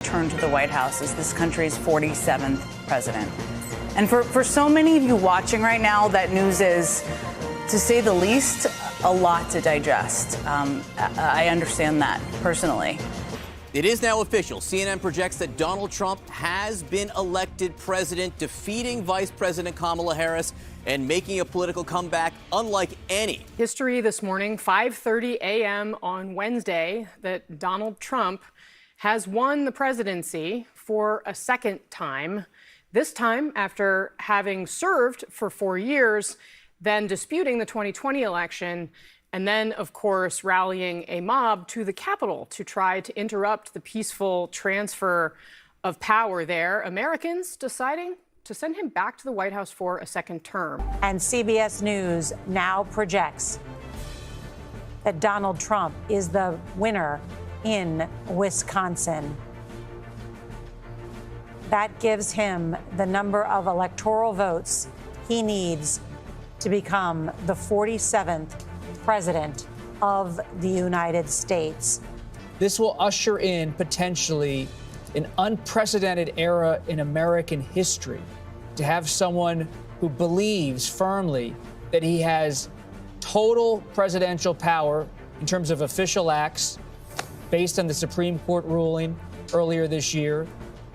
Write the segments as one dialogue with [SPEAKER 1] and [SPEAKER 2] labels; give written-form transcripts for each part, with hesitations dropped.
[SPEAKER 1] Return to the White House as this country's 47th president. And for so many of you watching right now, that news is, to say the least, a lot to digest. I understand that personally.
[SPEAKER 2] It is now official. CNN projects that Donald Trump has been elected president, defeating Vice President Kamala Harris and making a political comeback unlike any.
[SPEAKER 3] History this morning, 5:30 a.m. on Wednesday, that Donald Trump has won the presidency for a second time, this time after having served for 4 years, then disputing the 2020 election, and then, of course, rallying a mob to the Capitol to try to interrupt the peaceful transfer of power there. Americans deciding to send him back to the White House for a second term.
[SPEAKER 4] And CBS News now projects that Donald Trump is the winner in Wisconsin. That gives him the number of electoral votes he needs to become the 47th president of the United States.
[SPEAKER 5] This will usher in potentially an unprecedented era in American history, to have someone who believes firmly that he has total presidential power in terms of official acts based on the Supreme Court ruling earlier this year,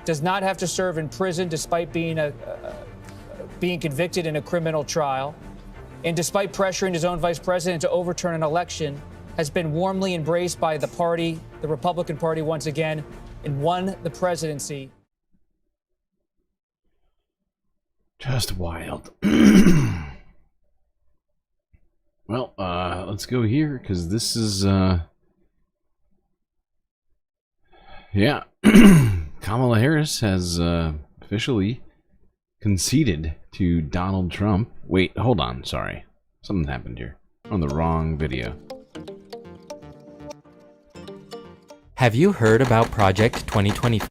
[SPEAKER 5] does not have to serve in prison despite being convicted in a criminal trial, and despite pressuring his own vice president to overturn an election, has been warmly embraced by the party, the Republican Party once again, and won the presidency.
[SPEAKER 6] Just wild. Well, let's go here, because this is, yeah. Kamala Harris has officially conceded to Donald Trump. Wait, hold on, sorry. Something happened here. On the wrong video.
[SPEAKER 7] Have you heard about Project 2020?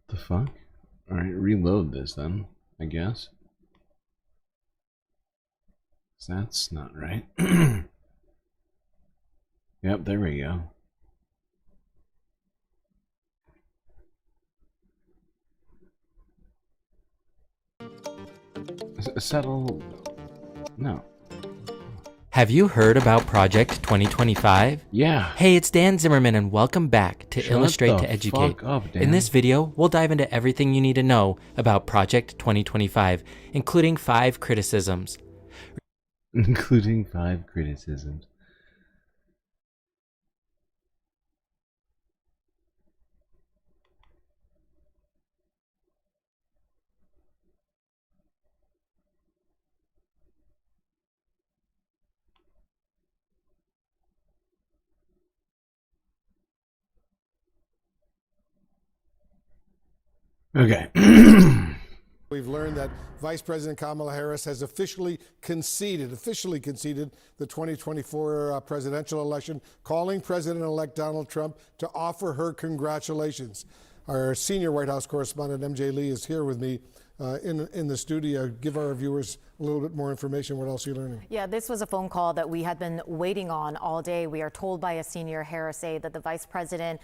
[SPEAKER 6] The fuck? Alright, reload this then, I guess. That's not right. Yep, there we go. Settle. No.
[SPEAKER 7] Have you heard about Project 2025?
[SPEAKER 6] Yeah.
[SPEAKER 7] Hey, it's Dan Zimmerman, and welcome back to
[SPEAKER 6] Shut
[SPEAKER 7] Illustrate
[SPEAKER 6] the
[SPEAKER 7] to Educate.
[SPEAKER 6] fuck up, Dan.
[SPEAKER 7] In this video, we'll dive into everything you need to know about Project 2025, including 5 criticisms.
[SPEAKER 6] Including 5 criticisms. Okay.
[SPEAKER 8] We've learned that Vice President Kamala Harris has officially conceded the 2024 presidential election, calling President-elect Donald Trump to offer her congratulations. Our senior White House correspondent, MJ Lee, is here with me in the studio. Give our viewers a little bit more information. What else are you learning?
[SPEAKER 9] Yeah, this was a phone call that we had been waiting on all day. We are told by a senior Harris aide that the vice president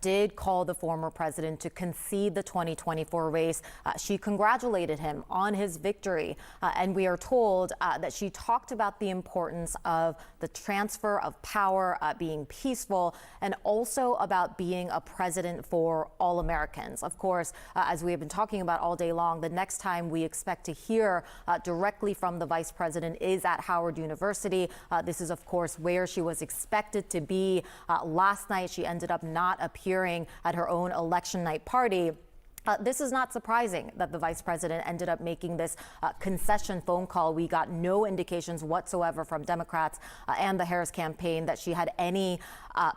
[SPEAKER 9] did call the former president to concede the 2024 race. She congratulated him on his victory. And we are told that she talked about the importance of the transfer of power being peaceful, and also about being a president for all Americans. Of course, as we have been talking about all day long, the next time we expect to hear directly from the vice president is at Howard University. This is, of course, where she was expected to be. Last night, she ended up not appearing at her own election night party. This is not surprising that the vice president ended up making this concession phone call. We got no indications whatsoever from Democrats and the Harris campaign that she had any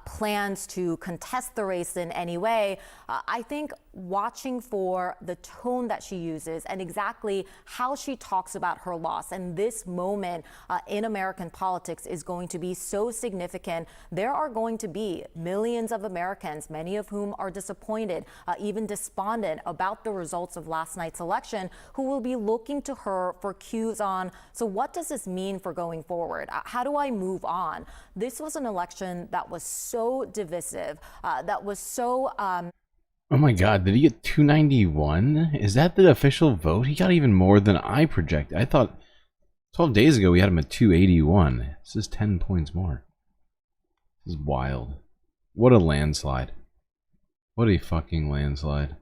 [SPEAKER 9] plans to contest the race in any way. I think watching for the tone that she uses and exactly how she talks about her loss and this moment in American politics is going to be so significant. There are going to be millions of Americans, many of whom are disappointed, even despondent about the results of last night's election who will be looking to her for cues on, so what does this mean for going forward? How do I move on? This was an election that was so divisive, that was so...
[SPEAKER 6] Oh my god, did he get 291? Is that the official vote? He got even more than I projected. I thought 12 days ago we had him at 281. This is 10 points more. This is wild. What a landslide. What a fucking landslide.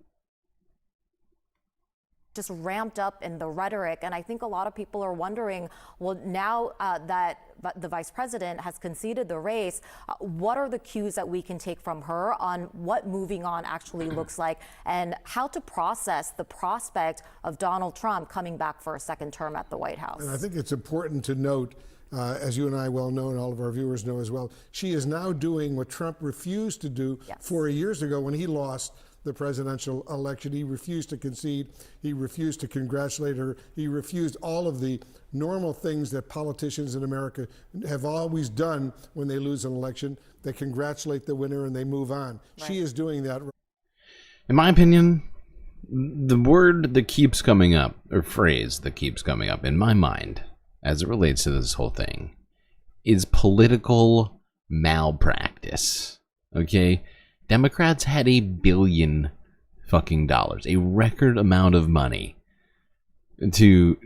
[SPEAKER 9] Just ramped up in the rhetoric. And I think a lot of people are wondering, well, now that the vice president has conceded the race, what are the cues that we can take from her on what moving on actually looks like and how to process the prospect of Donald Trump coming back for a second term at the White House?
[SPEAKER 8] And I think it's important to note, as you and I well know, and all of our viewers know as well, she is now doing what Trump refused to do 4 years ago when he lost the presidential election. He refused to concede. He refused to congratulate her. He refused all of the normal things that politicians in America have always done when they lose an election. They congratulate the winner and they move on. Right. She is doing that.
[SPEAKER 6] In my opinion, the word that keeps coming up, or phrase that keeps coming up in my mind as it relates to this whole thing, is political malpractice. Okay? Democrats had $1 billion fucking dollars, a record amount of money to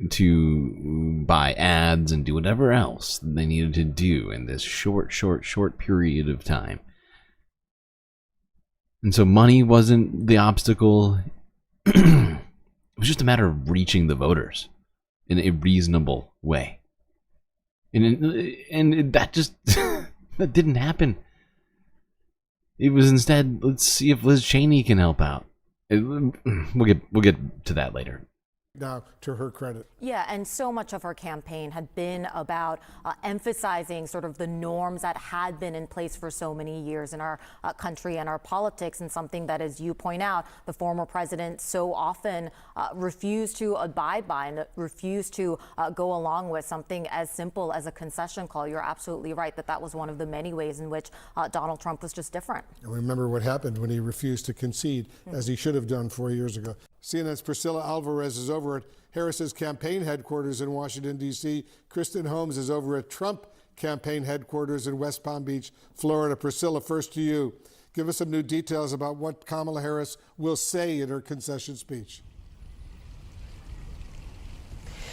[SPEAKER 6] buy ads and do whatever else they needed to do in this short period of time. And so money wasn't the obstacle. It was just a matter of reaching the voters in a reasonable way. And that just that didn't happen. It was instead, let's see if Liz Cheney can help out. We'll get to that later.
[SPEAKER 8] Now, to her credit.
[SPEAKER 9] Yeah, and so much of her campaign had been about emphasizing sort of the norms that had been in place for so many years in our country and our politics, and something that, as you point out, the former president so often refused to abide by and refused to go along with, something as simple as a concession call. You're absolutely right that was one of the many ways in which Donald Trump was just different.
[SPEAKER 8] And remember what happened when he refused to concede, as he should have done 4 years ago. CNN's Priscilla Alvarez is over at Harris's campaign headquarters in Washington, D.C. Kristen Holmes is over at Trump campaign headquarters in West Palm Beach, Florida. Priscilla, first to you. Give us some new details about what Kamala Harris will say in her concession speech.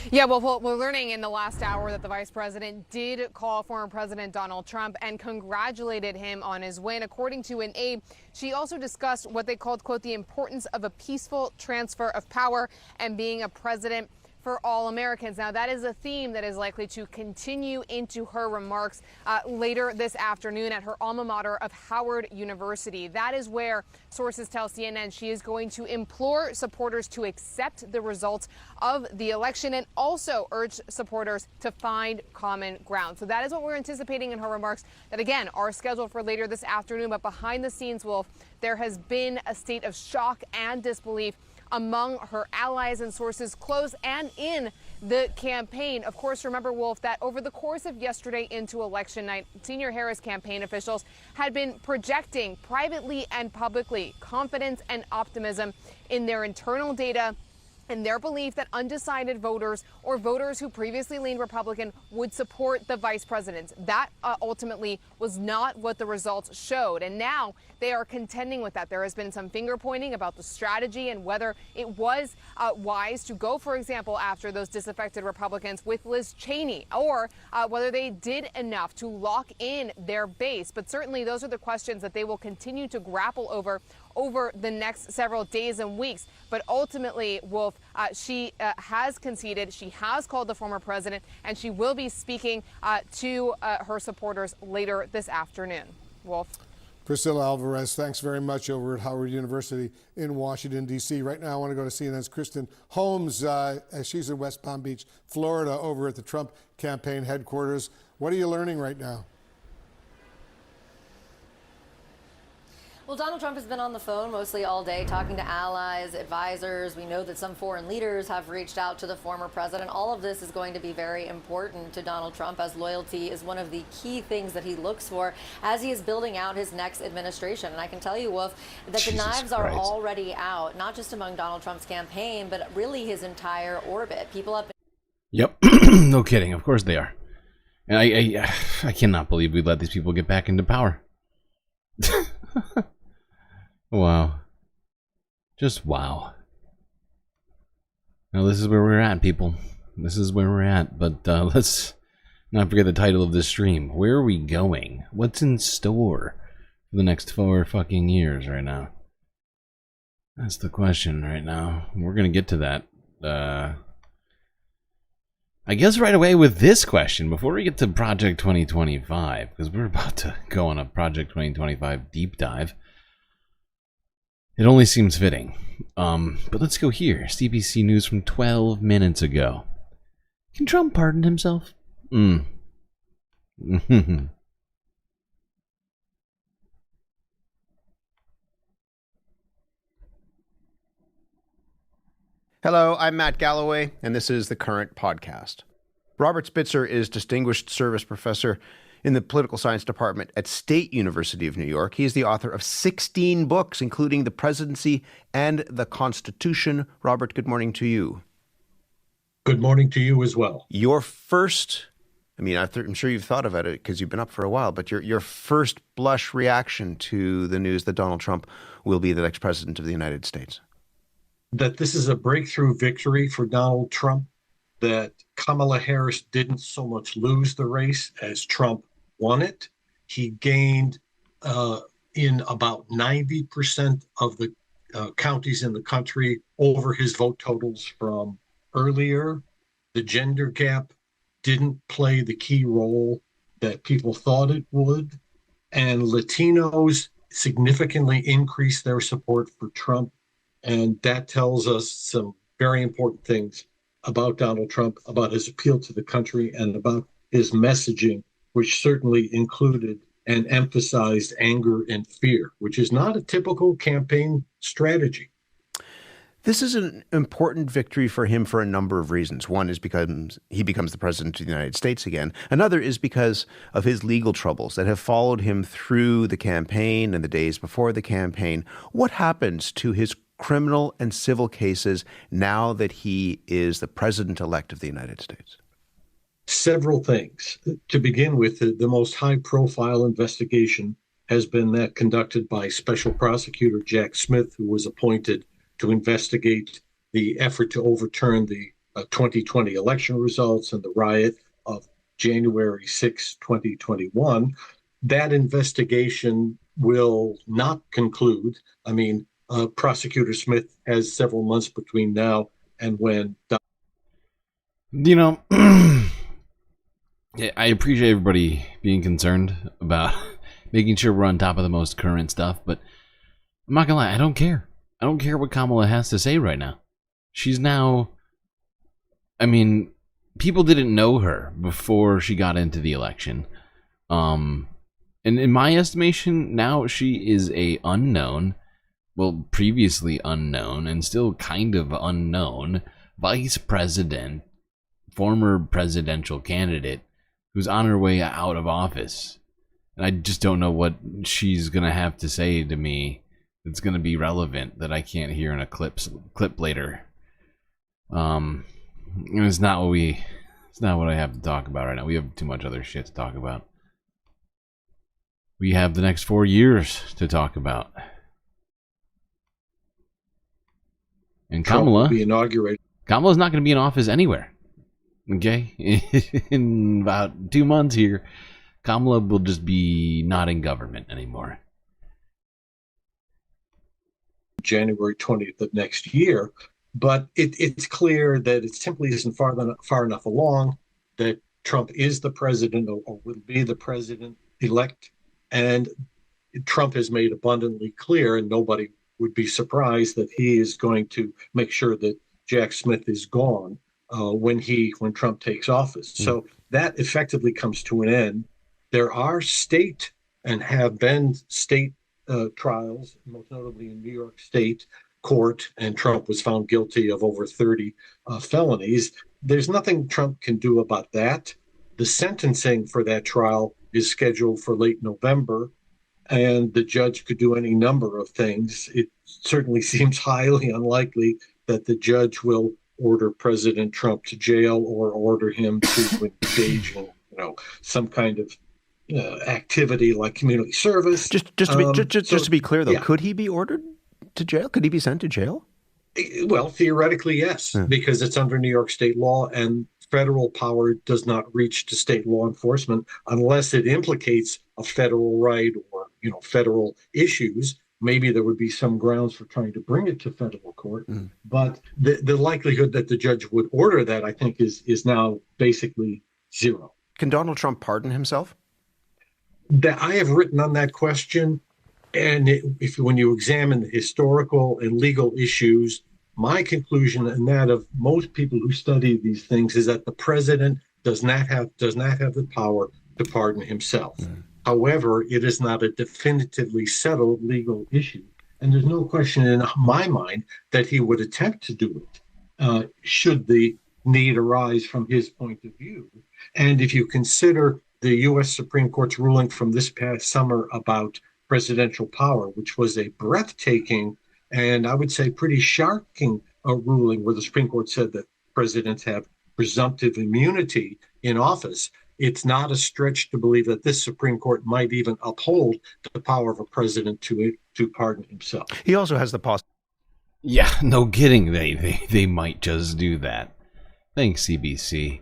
[SPEAKER 3] Yeah, well, we're learning in the last hour that the vice president did call former President Donald Trump and congratulated him on his win. According to an aide, she also discussed what they called, quote, the importance of a peaceful transfer of power and being a president for all Americans. Now, that is a theme that is likely to continue into her remarks later this afternoon at her alma mater of Howard University. That is where sources tell CNN she is going to implore supporters to accept the results of the election and also urge supporters to find common ground. So that is what we're anticipating in her remarks that, again, are scheduled for later this afternoon. But behind the scenes, Wolf, there has been a state of shock and disbelief among her allies and sources close and in the campaign. Of course, remember, Wolf, that over the course of yesterday into election night, senior Harris campaign officials had been projecting privately and publicly confidence and optimism in their internal data and their belief that undecided voters or voters who previously leaned Republican would support the vice president. That ultimately was not what the results showed. And now they are contending with that. There has been some finger pointing about the strategy and whether it was wise to go, for example, after those disaffected Republicans with Liz Cheney, or whether they did enough to lock in their base. But certainly those are the questions that they will continue to grapple over the next several days and weeks. But ultimately, Wolf, she has conceded. She has called the former president, and she will be speaking to her supporters later this afternoon. Wolf.
[SPEAKER 8] Priscilla Alvarez, thanks very much, over at Howard University in Washington, D.C. Right now, I want to go to CNN's Kristen Holmes, as she's in West Palm Beach, Florida, over at the Trump campaign headquarters. What are you learning right now?
[SPEAKER 10] Well, Donald Trump has been on the phone mostly all day talking to allies, advisors. We know that some foreign leaders have reached out to the former president. All of this is going to be very important to Donald Trump, as loyalty is one of the key things that he looks for as he is building out his next administration. And I can tell you, Wolf, that the knives are already out, not just among Donald Trump's campaign, but really his entire orbit. People have been...
[SPEAKER 6] Yep. No kidding. Of course they are. And I cannot believe we let these people get back into power. Wow. Just wow. Now this is where we're at, people. This is where we're at. But let's not forget the title of this stream. Where are we going? What's in store for the next 4 fucking years right now? That's the question right now. We're going to get to that. I guess right away with this question, before we get to Project 2025, because we're about to go on a Project 2025 deep dive. It only seems fitting. But let's go here. CBC News from 12 minutes ago. Can Trump pardon himself?
[SPEAKER 11] Hello, I'm Matt Galloway, and this is The Current Podcast. Robert Spitzer is Distinguished Service Professor in the Political Science Department at State University of New York. He is the author of 16 books, including The Presidency and the Constitution. Robert, good morning to you.
[SPEAKER 12] Good morning to you as well.
[SPEAKER 11] Your first, I'm sure you've thought about it because you've been up for a while, but your first blush reaction to the news that Donald Trump will be the next president of the United States.
[SPEAKER 12] That this is a breakthrough victory for Donald Trump, that Kamala Harris didn't so much lose the race as Trump won it. He gained in about 90% of the counties in the country over his vote totals from earlier. The gender gap didn't play the key role that people thought it would. And Latinos significantly increased their support for Trump. And that tells us some very important things about Donald Trump, about his appeal to the country, and about his messaging, which certainly included and emphasized anger and fear, which is not a typical campaign strategy.
[SPEAKER 11] This is an important victory for him for a number of reasons. One is because he becomes the president of the United States again. Another is because of his legal troubles that have followed him through the campaign and the days before the campaign. What happens to his criminal and civil cases now that he is the president-elect of the United States?
[SPEAKER 12] Several things. To begin with, the most high-profile investigation has been that conducted by Special Prosecutor Jack Smith, who was appointed to investigate the effort to overturn the 2020 election results and the riot of January 6, 2021. That investigation will not conclude. Prosecutor Smith has several months between now and when.
[SPEAKER 6] I appreciate everybody being concerned about making sure we're on top of the most current stuff, but I'm not gonna lie, I don't care. I don't care what Kamala has to say right now. She's now, people didn't know her before she got into the election. And in my estimation, now she is a unknown, well, previously unknown and still kind of unknown vice president, former presidential candidate who's on her way out of office. And I just don't know what she's going to have to say to me that's going to be relevant that I can't hear in a clip later. It's not what I have to talk about right now. We have too much other shit to talk about. We have the next 4 years to talk about. And Kamala, Kamala's not going to be in office anywhere. Okay? In about 2 months here, Kamala will just be not in government anymore.
[SPEAKER 12] January 20th of next year. But it's clear that it simply isn't far enough along that Trump is the president or will be the president-elect. And Trump has made abundantly clear, and nobody would be surprised, that he is going to make sure that Jack Smith is gone when Trump takes office. So that effectively comes to an end. There are state and have been state trials, most notably in New York State court, and Trump was found guilty of over 30 felonies. There's nothing Trump can do about that. The sentencing for that trial is scheduled for late November, and the judge could do any number of things. It certainly seems highly unlikely that the judge will order President Trump to jail or order him to engage in, some kind of activity like community service.
[SPEAKER 11] Just to be clear, though, could he be ordered to jail? Could he be sent to jail?
[SPEAKER 12] Well, theoretically, yes, because it's under New York state law, and federal power does not reach to state law enforcement unless it implicates a federal right or, federal issues. Maybe there would be some grounds for trying to bring it to federal court. But the likelihood that the judge would order that, I think, is now basically zero.
[SPEAKER 11] Can Donald Trump pardon himself?
[SPEAKER 12] That I have written on that question. And when you examine the historical and legal issues, my conclusion and that of most people who study these things is that the president does not have the power to pardon himself. However, it is not a definitively settled legal issue. And there's no question in my mind that he would attempt to do it, should the need arise from his point of view. And if you consider the U.S. Supreme Court's ruling from this past summer about presidential power, which was a breathtaking and I would say pretty shocking ruling where the Supreme Court said that presidents have presumptive immunity in office, it's not a stretch to believe that this Supreme Court might even uphold the power of a president to pardon himself.
[SPEAKER 11] He also has the possibility.
[SPEAKER 6] Yeah, no kidding. They might just do that. Thanks, CBC.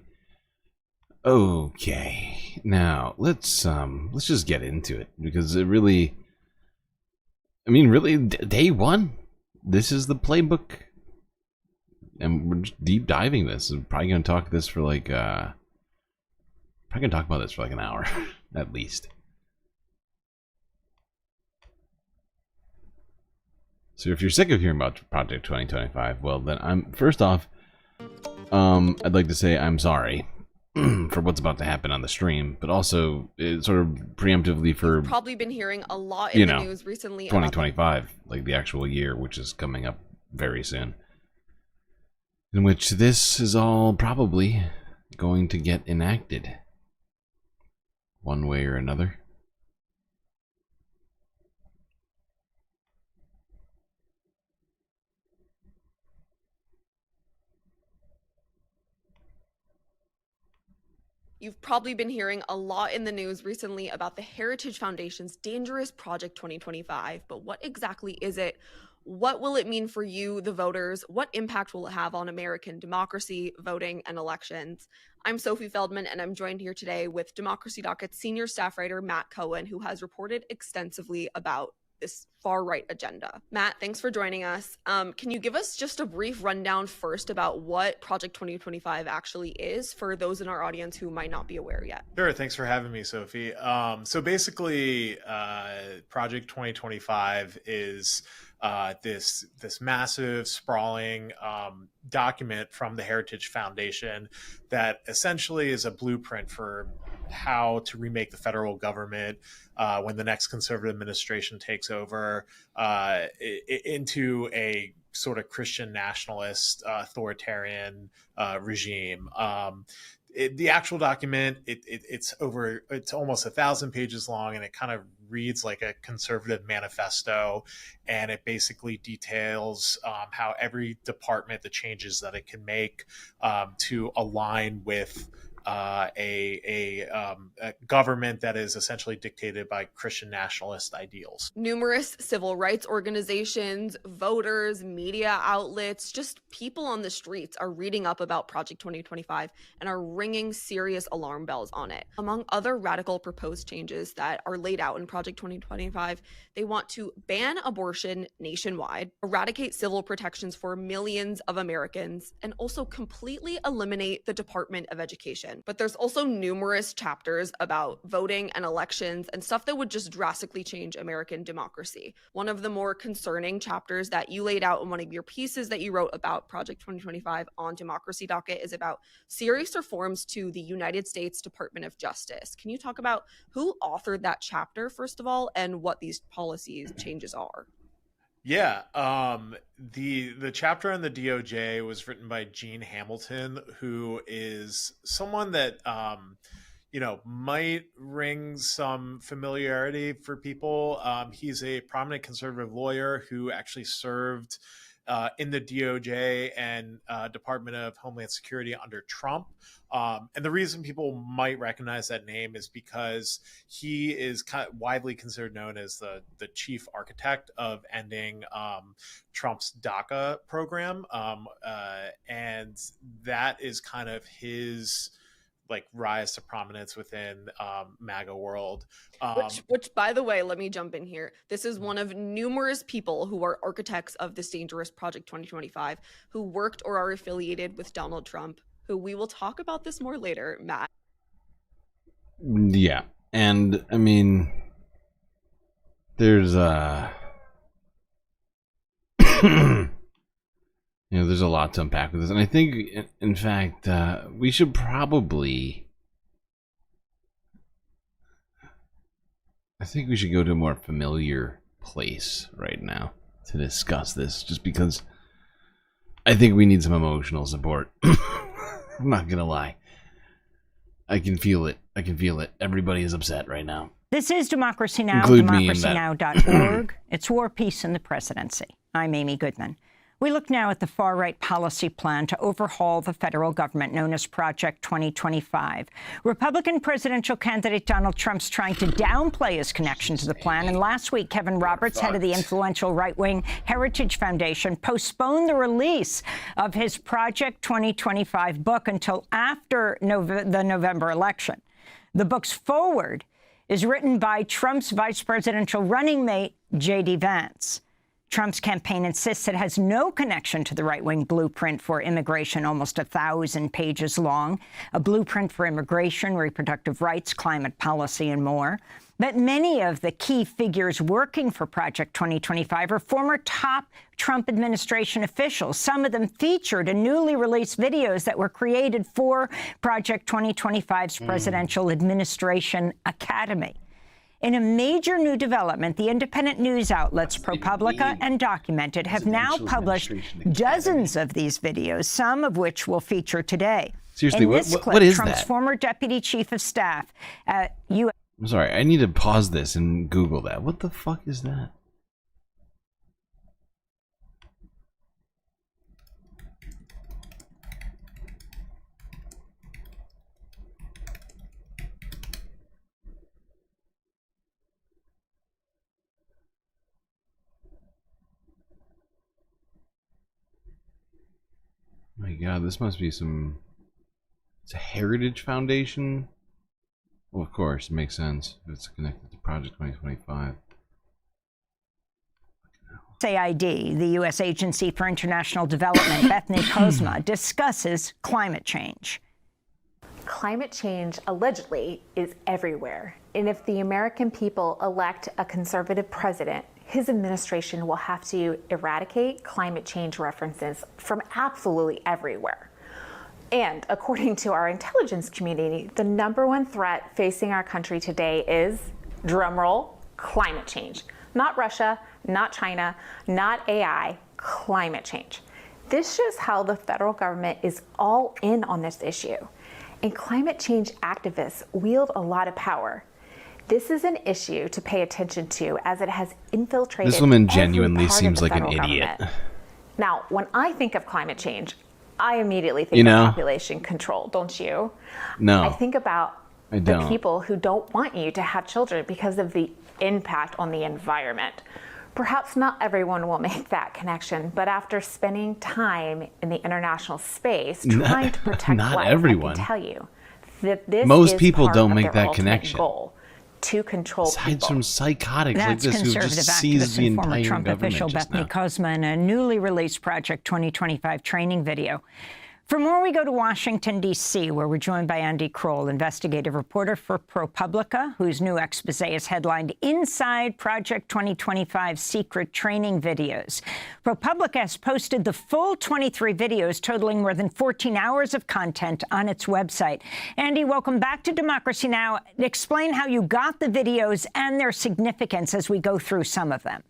[SPEAKER 6] Okay, now let's just get into it, because it really, day one, this is the playbook, and we're just deep diving this. We're probably gonna talk about this for like an hour at least. So if you're sick of hearing about Project 2025, well then I'd like to say I'm sorry for what's about to happen on the stream, but also sort of preemptively for
[SPEAKER 13] You've probably been hearing a lot in the news recently
[SPEAKER 6] 2025, like the actual year, which is coming up very soon, in which this is all probably going to get enacted one way or another.
[SPEAKER 13] You've probably been hearing a lot in the news recently about the Heritage Foundation's dangerous Project 2025, but what exactly is it? What will it mean for you, the voters? What impact will it have on American democracy, voting, and elections? I'm Sophie Feldman, and I'm joined here today with Democracy Docket's senior staff writer, Matt Cohen, who has reported extensively about this far-right agenda. Matt, thanks for joining us. Can you give us just a brief rundown first about what Project 2025 actually is for those in our audience who might not be aware yet?
[SPEAKER 14] Sure, thanks for having me, Sophie. So basically, Project 2025 is this massive, sprawling document from the Heritage Foundation that essentially is a blueprint for how to remake the federal government when the next conservative administration takes over into a sort of Christian nationalist authoritarian regime. The actual document, it's almost 1,000 pages long, and it kind of reads like a conservative manifesto, and it basically details how every department, the changes that it can make to align with a government that is essentially dictated by Christian nationalist ideals.
[SPEAKER 13] Numerous civil rights organizations, voters, media outlets, just people on the streets are reading up about Project 2025 and are ringing serious alarm bells on it. Among other radical proposed changes that are laid out in Project 2025, they want to ban abortion nationwide, eradicate civil protections for millions of Americans, and also completely eliminate the Department of Education. president. But there's also numerous chapters about voting and elections and stuff that would just drastically change American democracy. One of the more concerning chapters that you laid out in one of your pieces that you wrote about Project 2025 on Democracy Docket is about serious reforms to the United States Department of Justice. Can you talk about who authored that chapter, first of all, and what these policy changes are?
[SPEAKER 14] Yeah, the chapter on the DOJ was written by Gene Hamilton, who is someone that might ring some familiarity for people. He's a prominent conservative lawyer who actually served in the DOJ and Department of Homeland Security under Trump. And the reason people might recognize that name is because he is widely considered known as the chief architect of ending Trump's DACA program. And that is kind of his rise to prominence within MAGA world.
[SPEAKER 13] Which, by the way, let me jump in here. This is one of numerous people who are architects of this dangerous Project 2025 who worked or are affiliated with Donald Trump, who we will talk about this more later, Matt.
[SPEAKER 6] Yeah. And I mean, there's there's a lot to unpack with this. And I think, in fact, we should probably... I think we should go to a more familiar place right now to discuss this, just because I think we need some emotional support. I'm not gonna lie. I can feel it. Everybody is upset right now.
[SPEAKER 15] This is Democracy Now!,
[SPEAKER 6] Include me in that.
[SPEAKER 15] democracynow.org. It's War, Peace, and the Presidency. I'm Amy Goodman. We look now at the far-right policy plan to overhaul the federal government known as Project 2025. Republican presidential candidate Donald Trump's trying to downplay his connection to the plan. And last week, Kevin Roberts, head of the influential right-wing Heritage Foundation, postponed the release of his Project 2025 book until after the November election. The book's foreword is written by Trump's vice presidential running mate, J.D. Vance. Trump's campaign insists it has no connection to the right-wing blueprint for immigration, almost 1,000 pages long, a blueprint for immigration, reproductive rights, climate policy, and more. But many of the key figures working for Project 2025 are former top Trump administration officials. Some of them featured in newly released videos that were created for Project 2025's Presidential Administration Academy. In a major new development, the independent news outlets ProPublica and Documented have now published dozens of these videos, some of which we'll feature today.
[SPEAKER 6] Seriously,
[SPEAKER 15] in this
[SPEAKER 6] what is
[SPEAKER 15] Trump's
[SPEAKER 6] that?
[SPEAKER 15] former deputy chief of staff at U.S.
[SPEAKER 6] I'm sorry, I need to pause this and Google that. What the fuck is that? My God, this must be some... It's a Heritage Foundation? Well, of course, it makes sense if it's connected to Project 2025.
[SPEAKER 15] USAID, the U.S. Agency for International Development, Bethany Kozma, discusses climate change.
[SPEAKER 16] Climate change, allegedly, is everywhere. And if the American people elect a conservative president, his administration will have to eradicate climate change references from absolutely everywhere. And according to our intelligence community, the #1 threat facing our country today is, drumroll, climate change. Not Russia, not China, not AI, climate change. This shows how the federal government is all in on this issue. And climate change activists wield a lot of power. This is an issue to pay attention to as it has infiltrated.
[SPEAKER 6] This woman genuinely seems like an idiot.
[SPEAKER 16] Government. Now, when I think of climate change, I immediately think of population control, don't you?
[SPEAKER 6] No.
[SPEAKER 16] I think about the people who don't want you to have children because of the impact on the environment. Perhaps not everyone will make that connection, but after spending time in the international space trying to protect life,
[SPEAKER 6] everyone.
[SPEAKER 16] I can tell you that this
[SPEAKER 6] Most
[SPEAKER 16] is
[SPEAKER 6] people
[SPEAKER 16] part
[SPEAKER 6] don't
[SPEAKER 16] of
[SPEAKER 6] make
[SPEAKER 16] their
[SPEAKER 6] that
[SPEAKER 16] ultimate
[SPEAKER 6] connection.
[SPEAKER 16] Goal, to control
[SPEAKER 6] Aside
[SPEAKER 16] people.
[SPEAKER 6] from psychotics
[SPEAKER 15] That's
[SPEAKER 6] like this who
[SPEAKER 15] conservative
[SPEAKER 6] just sees
[SPEAKER 15] activist
[SPEAKER 6] the
[SPEAKER 15] and former
[SPEAKER 6] entire
[SPEAKER 15] Trump
[SPEAKER 6] government
[SPEAKER 15] official
[SPEAKER 6] just
[SPEAKER 15] Bethany
[SPEAKER 6] now.
[SPEAKER 15] Kozma in a newly released Project 2025 training video. For more, we go to Washington, D.C., where we're joined by Andy Kroll, investigative reporter for ProPublica, whose new expose is headlined Inside Project 2025 Secret Training Videos. ProPublica has posted the full 23 videos, totaling more than 14 hours of content, on its website. Andy, welcome back to Democracy Now! Explain how you got the videos and their significance as we go through some of them.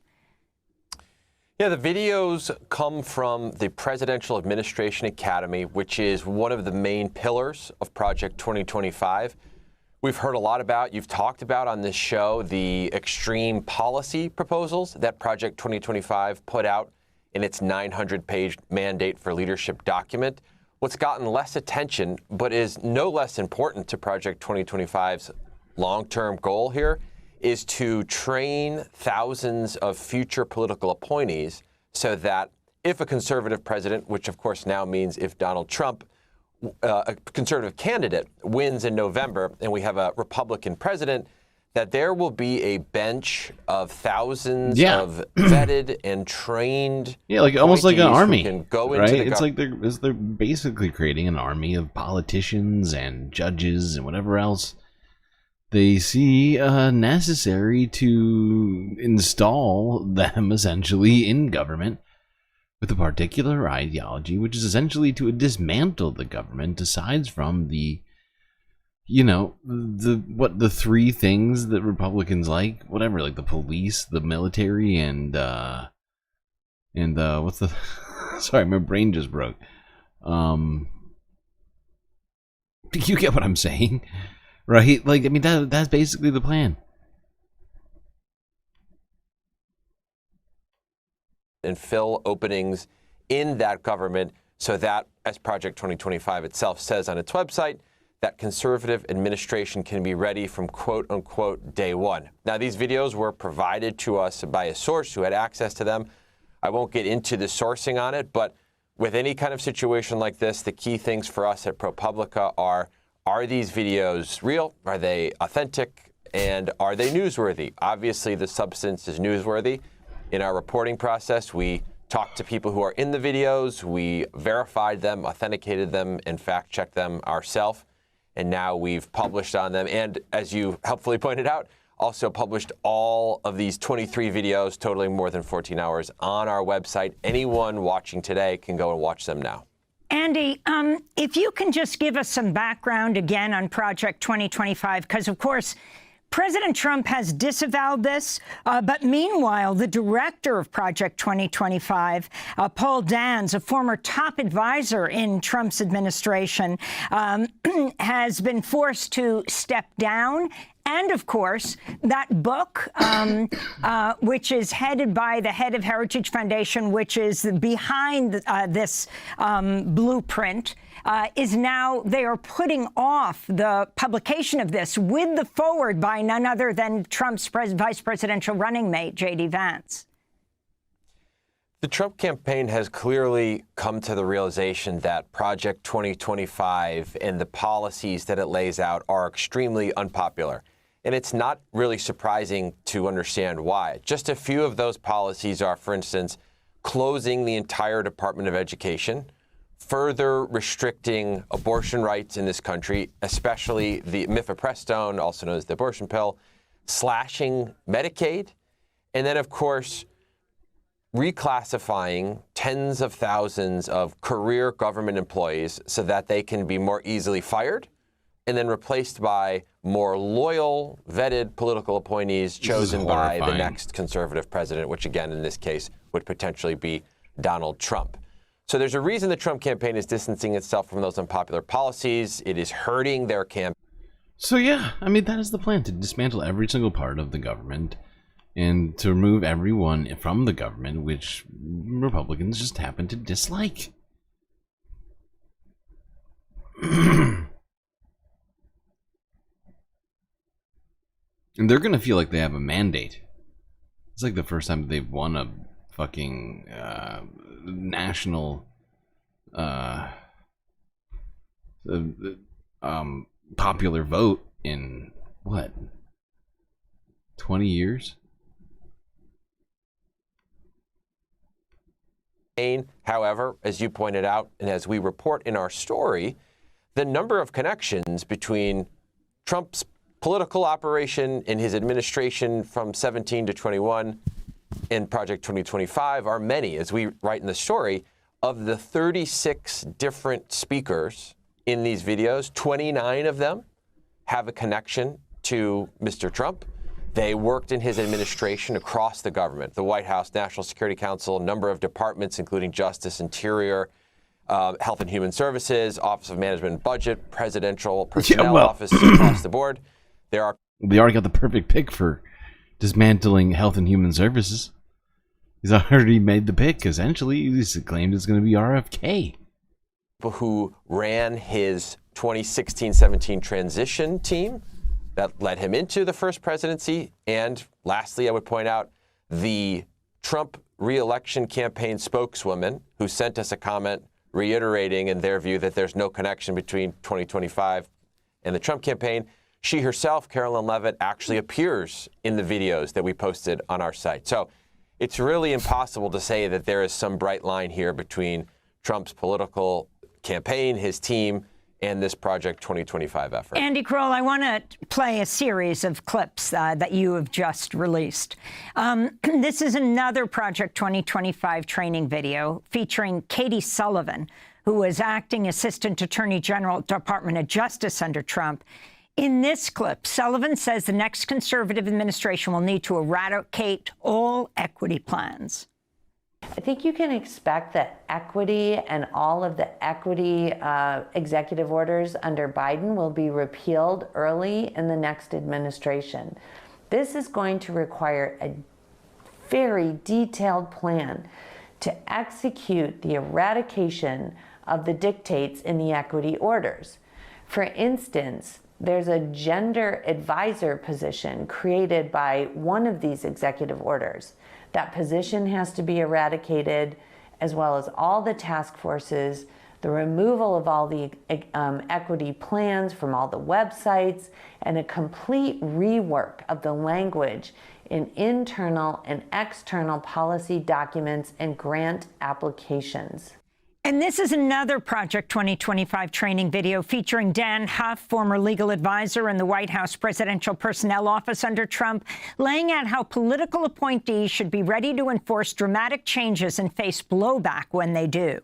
[SPEAKER 17] Yeah, the videos come from the Presidential Administration Academy, which is one of the main pillars of Project 2025. We've heard a lot about, you've talked about on this show, the extreme policy proposals that Project 2025 put out in its 900-page mandate for leadership document. What's gotten less attention, but is no less important to Project 2025's long-term goal here, is to train thousands of future political appointees so that if a conservative president, which of course now means if Donald Trump, a conservative candidate, wins in November and we have a Republican president, that there will be a bench of thousands of vetted and trained
[SPEAKER 6] like almost like an army,
[SPEAKER 17] can go
[SPEAKER 6] right?
[SPEAKER 17] into the
[SPEAKER 6] It's like they're basically creating an army of politicians and judges and whatever else they see necessary to install them essentially in government with a particular ideology, which is essentially to dismantle the government, aside from the, the three things that Republicans like, whatever, like the police, the military, and what's the, sorry, my brain just broke. You get what I'm saying? Right? Like, I mean, that's basically the plan.
[SPEAKER 17] And fill openings in that government so that, as Project 2025 itself says on its website, that conservative administration can be ready from quote-unquote day one. Now, these videos were provided to us by a source who had access to them. I won't get into the sourcing on it, but with any kind of situation like this, the key things for us at ProPublica are these videos real? Are they authentic? And are they newsworthy? Obviously, the substance is newsworthy. In our reporting process, we talked to people who are in the videos. We verified them, authenticated them, and fact-checked them ourselves. And now we've published on them. And as you helpfully pointed out, also published all of these 23 videos totaling more than 14 hours on our website. Anyone watching today can go and watch them now.
[SPEAKER 15] Andy, if you can just give us some background again on Project 2025, because, of course, President Trump has disavowed this, but meanwhile, the director of Project 2025, Paul Dans, a former top advisor in Trump's administration, has been forced to step down. And, of course, that book, which is headed by the head of Heritage Foundation, which is behind this blueprint, is now, they are putting off the publication of this with the forward by none other than Trump's vice presidential running mate, J.D. Vance.
[SPEAKER 17] The Trump campaign has clearly come to the realization that Project 2025 and the policies that it lays out are extremely unpopular. And it's not really surprising to understand why. Just a few of those policies are, for instance, closing the entire Department of Education, further restricting abortion rights in this country, especially the mifepristone, also known as the abortion pill, slashing Medicaid, and then, of course, reclassifying tens of thousands of career government employees so that they can be more easily fired and then replaced by more loyal, vetted political appointees chosen by the next conservative president, which again, in this case, would potentially be Donald Trump. So there's a reason the Trump campaign is distancing itself from those unpopular policies. It is hurting their campaign.
[SPEAKER 6] So yeah, I mean, that is the plan, to dismantle every single part of the government and to remove everyone from the government, which Republicans just happen to dislike. And they're going to feel like they have a mandate. It's like the first time they've won a fucking national popular vote in, what, 20 years?
[SPEAKER 17] However, as you pointed out, and as we report in our story, the number of connections between Trump's political operation and his administration from 17 to 21 and Project 2025 are many. As we write in the story, of the 36 different speakers in these videos, 29 of them have a connection to Mr. Trump. They worked in his administration across the government, the White House, National Security Council, a number of departments, including Justice, Interior, Health and Human Services, Office of Management and Budget, Presidential Personnel Office across the board. They
[SPEAKER 6] already got the perfect pick for dismantling Health and Human Services. He's already made the pick. Essentially, he's claimed it's going to be RFK.
[SPEAKER 17] People who ran his 2016-17 transition team that led him into the first presidency. And lastly, I would point out the Trump re-election campaign spokeswoman who sent us a comment reiterating in their view that there's no connection between 2025 and the Trump campaign. She herself, Carolyn Levitt, actually appears in the videos that we posted on our site. So it's really impossible to say that there is some bright line here between Trump's political campaign, his team, and this Project 2025 effort.
[SPEAKER 15] Andy Kroll, I want to play a series of clips that you have just released. This is another Project 2025 training video featuring Katie Sullivan, who was acting Assistant Attorney General, Department of Justice under Trump. In this clip, Sullivan says the next conservative administration will need to eradicate all equity plans.
[SPEAKER 18] I think you can expect that equity and all of the equity executive orders under Biden will be repealed early in the next administration. This is going to require a very detailed plan to execute the eradication of the dictates in the equity orders. For instance, there's a gender advisor position created by one of these executive orders. That position has to be eradicated, as well as all the task forces, the removal of all the equity plans from all the websites, and a complete rework of the language in internal and external policy documents and grant applications.
[SPEAKER 15] And this is another Project 2025 training video featuring Dan Huff, former legal advisor in the White House Presidential Personnel Office under Trump, laying out how political appointees should be ready to enforce dramatic changes and face blowback when they do.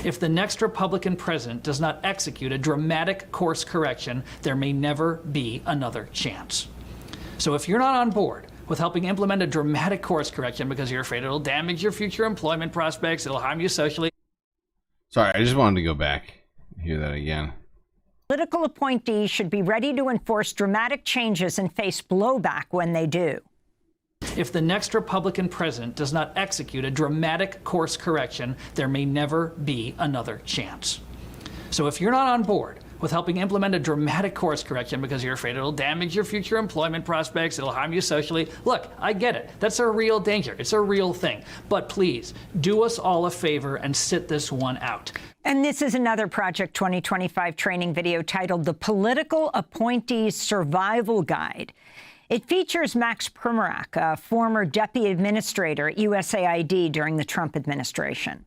[SPEAKER 19] If the next Republican president does not execute a dramatic course correction, there may never be another chance. So if you're not on board with helping implement a dramatic course correction because you're afraid it'll damage your future employment prospects, it'll harm you socially.
[SPEAKER 6] Sorry, I just wanted to go back. Hear that again.
[SPEAKER 15] Political appointees should be ready to enforce dramatic changes and face blowback when they do.
[SPEAKER 19] If the next Republican president does not execute a dramatic course correction, there may never be another chance. So if you're not on board with helping implement a dramatic course correction because you're afraid it'll damage your future employment prospects, it'll harm you socially, look, I get it. That's a real danger. It's a real thing. But please, do us all a favor and sit this one out.
[SPEAKER 15] And this is another Project 2025 training video titled The Political Appointees Survival Guide. It features Max Primorak, a former deputy administrator at USAID during the Trump administration.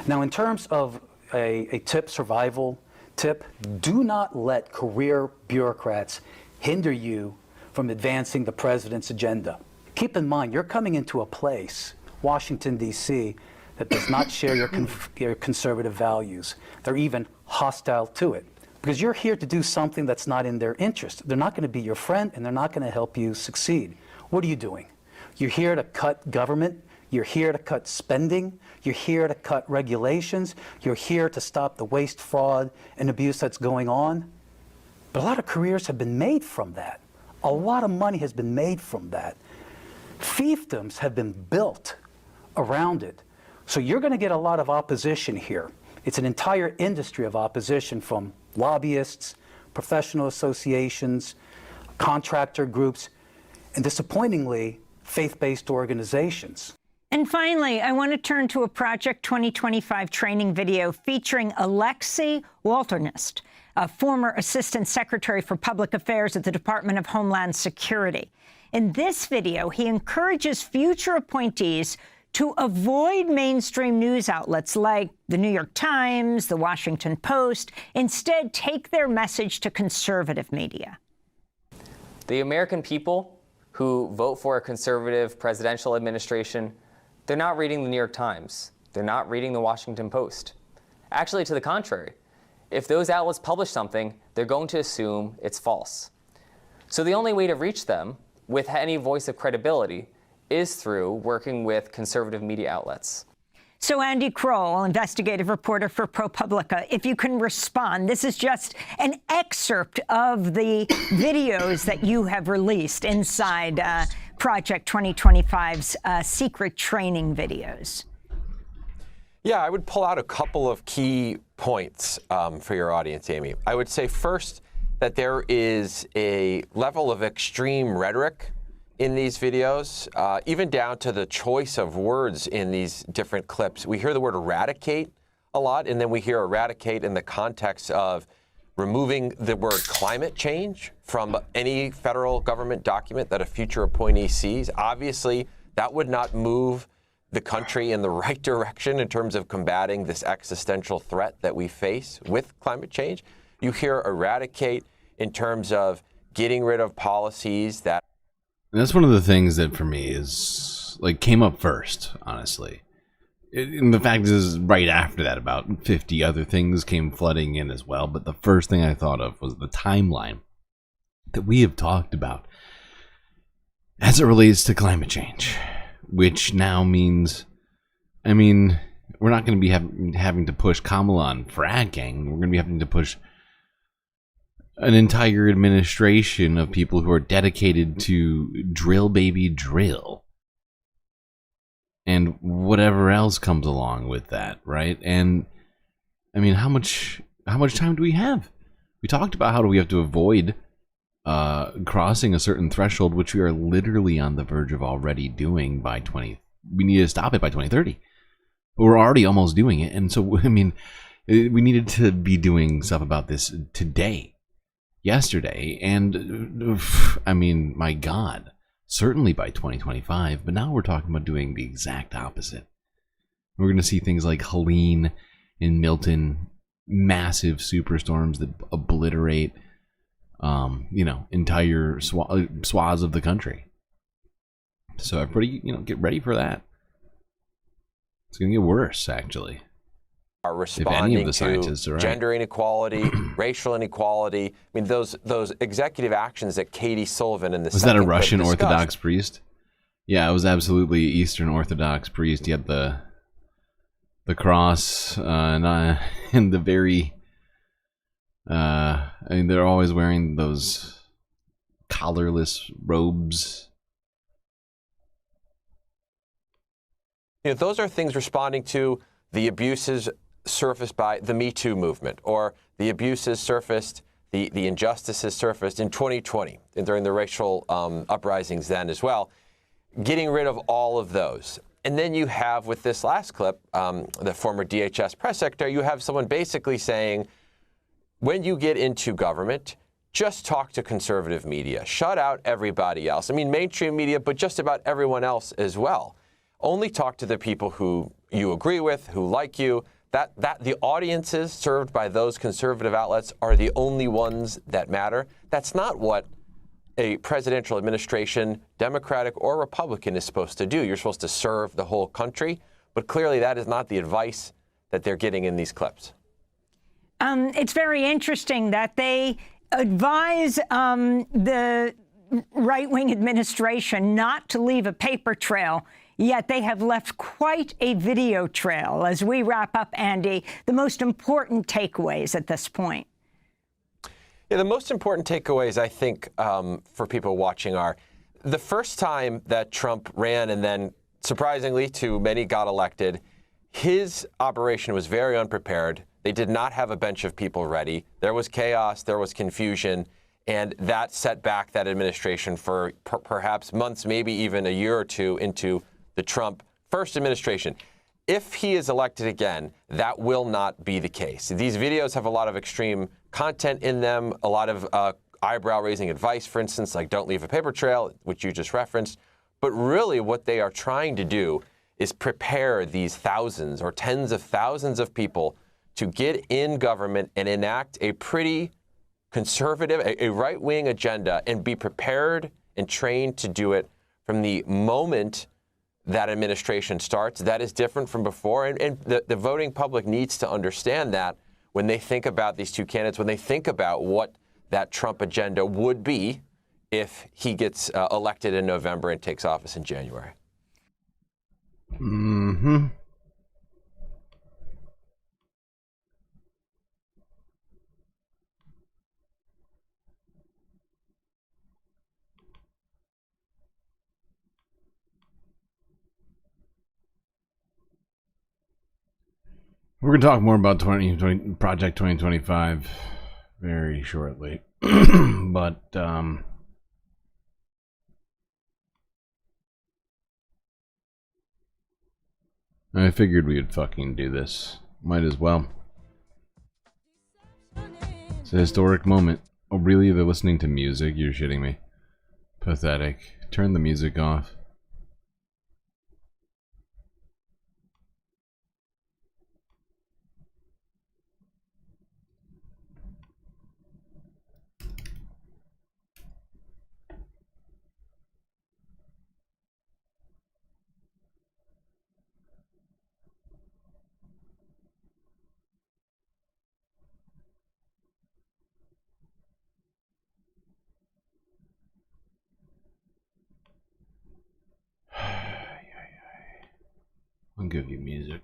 [SPEAKER 20] Now, in terms of a survival tip, do not let career bureaucrats hinder you from advancing the president's agenda. Keep in mind, you're coming into a place, Washington, D.C., that does not share your conservative values. They're even hostile to it, because you're here to do something that's not in their interest. They're not going to be your friend, and they're not going to help you succeed. What are you doing? You're here to cut government. You're here to cut spending. You're here to cut regulations. You're here to stop the waste, fraud, and abuse that's going on. But a lot of careers have been made from that. A lot of money has been made from that. Fiefdoms have been built around it. So you're going to get a lot of opposition here. It's an entire industry of opposition from lobbyists, professional associations, contractor groups, and disappointingly, faith-based organizations.
[SPEAKER 15] And finally, I want to turn to a Project 2025 training video featuring Alexei Walternist, a former Assistant Secretary for Public Affairs at the Department of Homeland Security. In this video, he encourages future appointees to avoid mainstream news outlets like the New York Times, the Washington Post, instead take their message to conservative media?
[SPEAKER 21] The American people who vote for a conservative presidential administration, they're not reading the New York Times. They're not reading the Washington Post. Actually, to the contrary, if those outlets publish something, they're going to assume it's false. So the only way to reach them with any voice of credibility is through working with conservative media outlets.
[SPEAKER 15] So Andy Kroll, investigative reporter for ProPublica, if you can respond, this is just an excerpt of the videos that you have released inside Project 2025's secret training videos.
[SPEAKER 17] Yeah, I would pull out a couple of key points for your audience, Amy. I would say first that there is a level of extreme rhetoric in these videos, even down to the choice of words in these different clips. We hear the word eradicate a lot, and then we hear eradicate in the context of removing the word climate change from any federal government document that a future appointee sees. Obviously, that would not move the country in the right direction in terms of combating this existential threat that we face with climate change. You hear eradicate in terms of getting rid of policies that.
[SPEAKER 6] And that's one of the things that for me is like came up first, honestly. And the fact is, right after that, about 50 other things came flooding in as well. But the first thing I thought of was the timeline that we have talked about as it relates to climate change, which now means, I mean, we're not going to be having to push Kamala on fracking. We're going to be having to push an entire administration of people who are dedicated to drill, baby, drill. And whatever else comes along with that, right? And I mean, how much time do we have? We talked about how do we have to avoid crossing a certain threshold, which we are literally on the verge of already doing by we need to stop it by 2030. But we're already almost doing it. And so, I mean, we needed to be doing stuff about this today, yesterday. And I mean, my God, certainly by 2025. But now we're talking about doing the exact opposite. We're going to see things like Helene and Milton, massive superstorms that obliterate entire swaths of the country. So everybody, get ready for that. It's going to get worse, actually.
[SPEAKER 17] Are responding to
[SPEAKER 6] right.
[SPEAKER 17] Gender inequality, racial inequality. I mean, those executive actions that Katie Sullivan in the
[SPEAKER 6] was that a Russian Orthodox priest? Yeah, it was absolutely Eastern Orthodox priest. He had the cross and the very. I mean, they're always wearing those collarless robes.
[SPEAKER 17] Those are things responding to the abuses surfaced by the Me Too movement, or the abuses surfaced, the injustices surfaced in 2020 and during the racial uprisings then as well. Getting rid of all of those. And then you have, with this last clip, the former DHS press secretary, you have someone basically saying, when you get into government, just talk to conservative media. Shut out everybody else. I mean, mainstream media, but just about everyone else as well. Only talk to the people who you agree with, who like you. That the audiences served by those conservative outlets are the only ones that matter. That's not what a presidential administration, Democratic or Republican, is supposed to do. You're supposed to serve the whole country. But clearly that is not the advice that they're getting in these clips.
[SPEAKER 15] It's very interesting that they advise the right-wing administration not to leave a paper trail, yet they have left quite a video trail. As we wrap up, Andy, the most important takeaways at this point.
[SPEAKER 17] Yeah, the most important takeaways, I think, for people watching are the first time that Trump ran and then, surprisingly to many, got elected, his operation was very unprepared. They did not have a bench of people ready. There was chaos, there was confusion, and that set back that administration for perhaps months, maybe even a year or two into the Trump first administration. If he is elected again, that will not be the case. These videos have a lot of extreme content in them, a lot of eyebrow-raising advice, for instance, like don't leave a paper trail, which you just referenced. But really what they are trying to do is prepare these thousands or tens of thousands of people to get in government and enact a pretty conservative, a right-wing agenda, and be prepared and trained to do it from the moment that administration starts. That is different from before. And the voting public needs to understand that when they think about these two candidates, when they think about what that Trump agenda would be if he gets elected in November and takes office in January.
[SPEAKER 6] Mm-hmm. We're going to talk more about Project 2025 very shortly. But, I figured we would fucking do this. Might as well. It's a historic moment. Oh, really? They're listening to music? You're shitting me. Pathetic. Turn the music off. I'll give you music.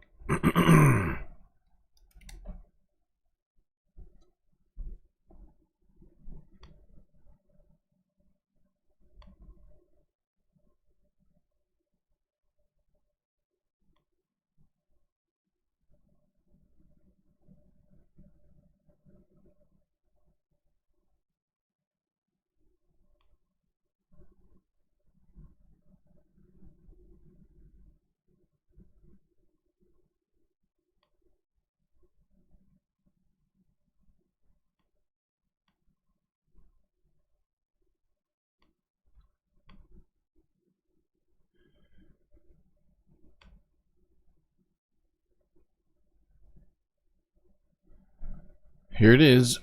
[SPEAKER 6] Here it is.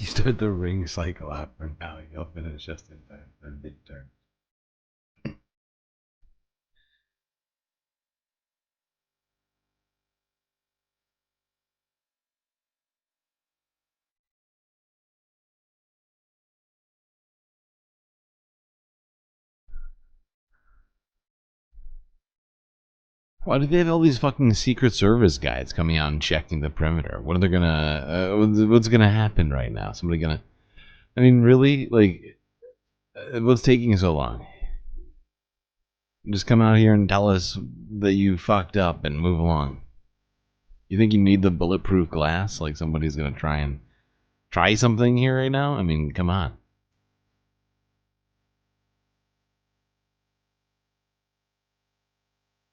[SPEAKER 6] start the ring cycle after now. He'll finish just in time for midterm. Why do they have all these fucking Secret Service guys coming out and checking the perimeter? What are they gonna? What's gonna happen right now? Somebody gonna? I mean, really? Like, what's taking so long? Just come out here and tell us that you fucked up and move along. You think you need the bulletproof glass? Like somebody's gonna try something here right now? I mean, come on.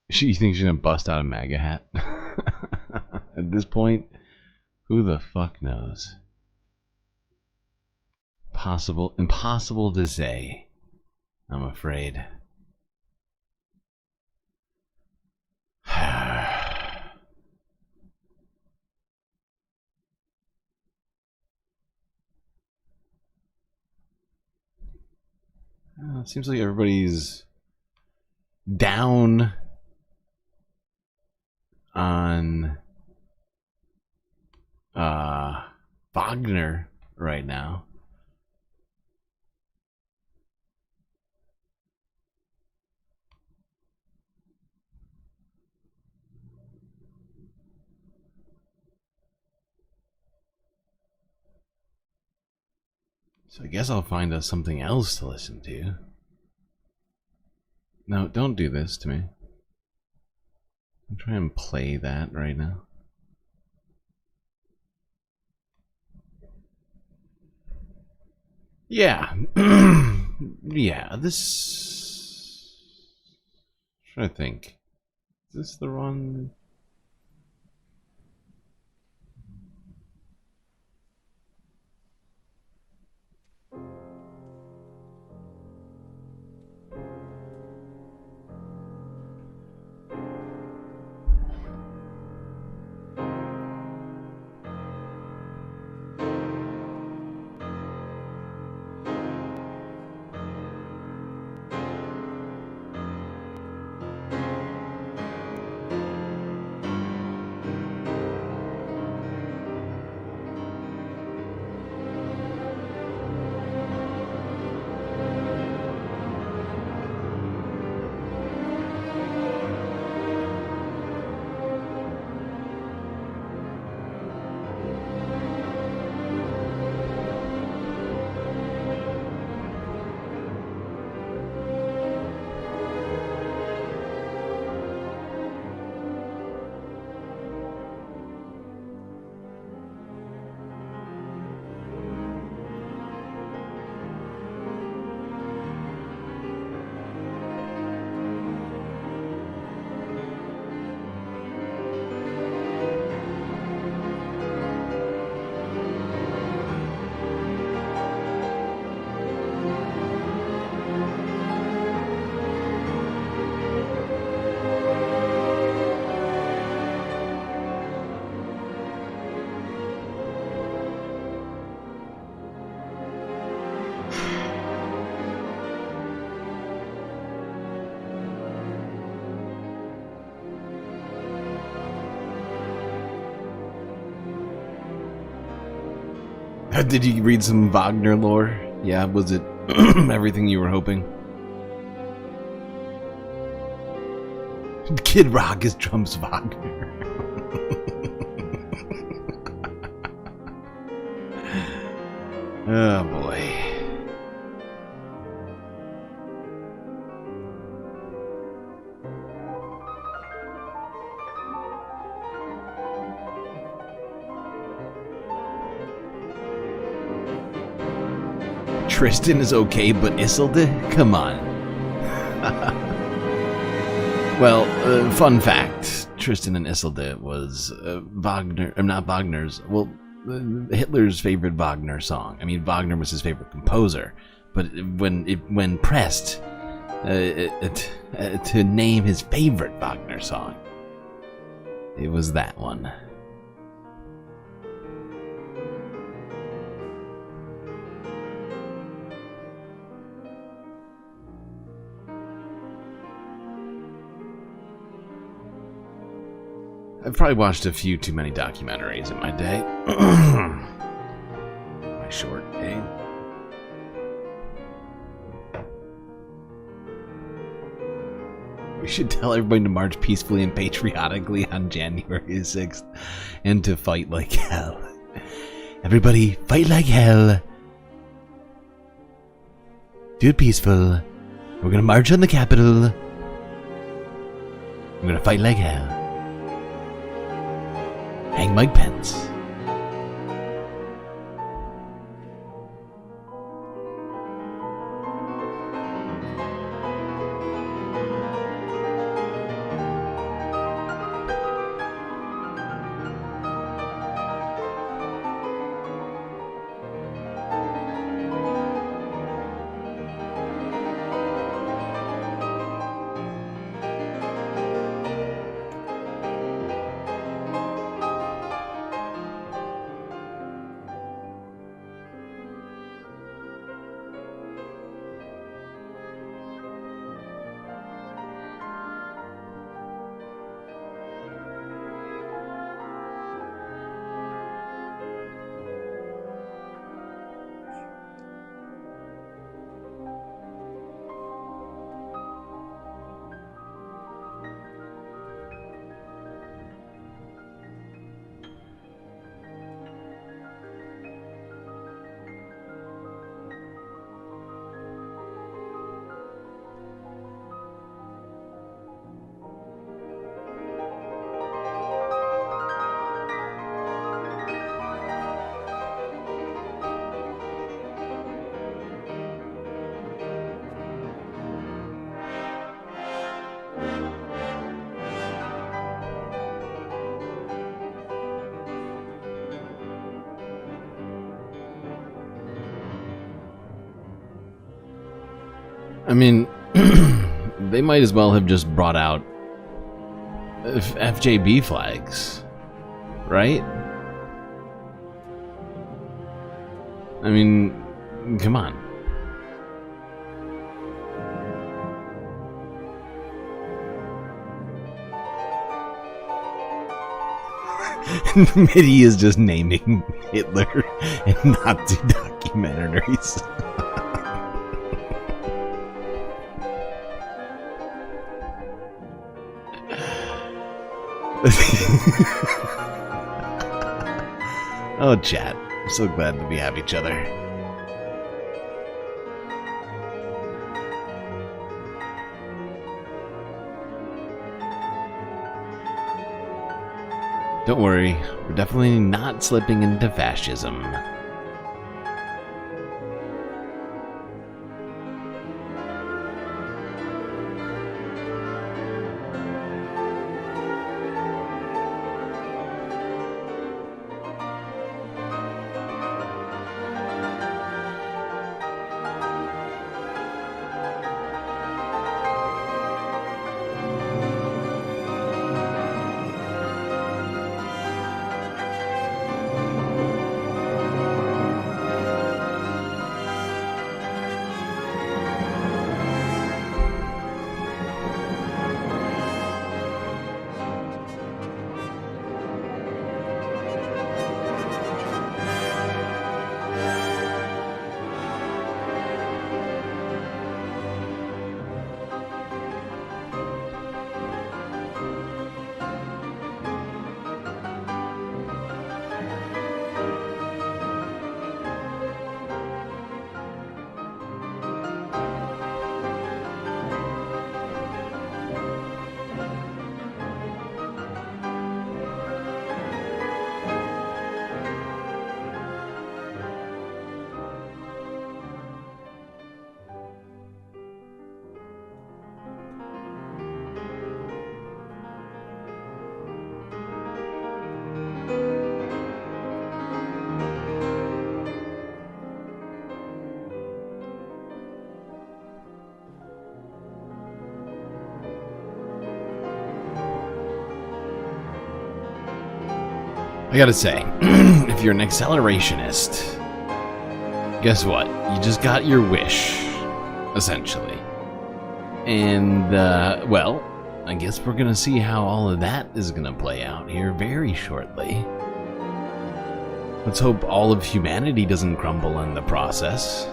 [SPEAKER 6] You think she's gonna bust out a MAGA hat? At this point, who the fuck knows? Impossible to say, I'm afraid. It seems like everybody's down on Wagner right now. So I guess I'll find us something else to listen to. No, don't do this to me. I'm trying to play that right now. Yeah. Yeah, this... I'm trying to think. Is this the wrong... Did you read some Wagner lore? Yeah, was it everything you were hoping? Kid Rock is Trump's Wagner. Oh boy. Tristan is okay, but Isilde? Come on. Well, fun fact. Tristan and Isilde was Wagner, not Wagner's, well, Hitler's favorite Wagner song. I mean, Wagner was his favorite composer, but when pressed to name his favorite Wagner song, it was that one. I've probably watched a few too many documentaries in my day. My short day. We should tell everybody to march peacefully and patriotically on January 6th and to fight like hell. Everybody, fight like hell. Do it peaceful. We're gonna march on the Capitol. We're gonna fight like hell. Hang Mike Pence. I mean, they might as well have just brought out FJB flags, right? I mean, come on. MIDI is just naming Hitler and Nazi documentaries. Oh, chat. I'm so glad that we have each other. Don't worry, we're definitely not slipping into fascism. I gotta say, if you're an accelerationist, guess what? You just got your wish, essentially. And, well, I guess we're gonna see how all of that is gonna play out here very shortly. Let's hope all of humanity doesn't crumble in the process.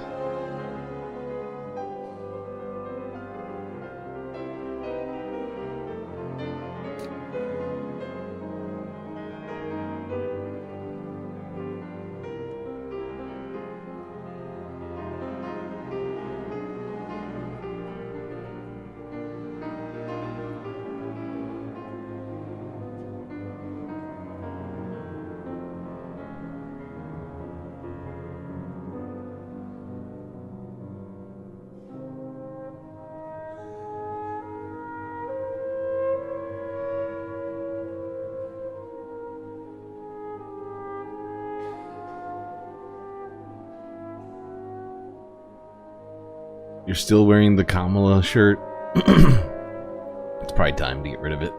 [SPEAKER 6] You're still wearing the Kamala shirt? It's probably time to get rid of it.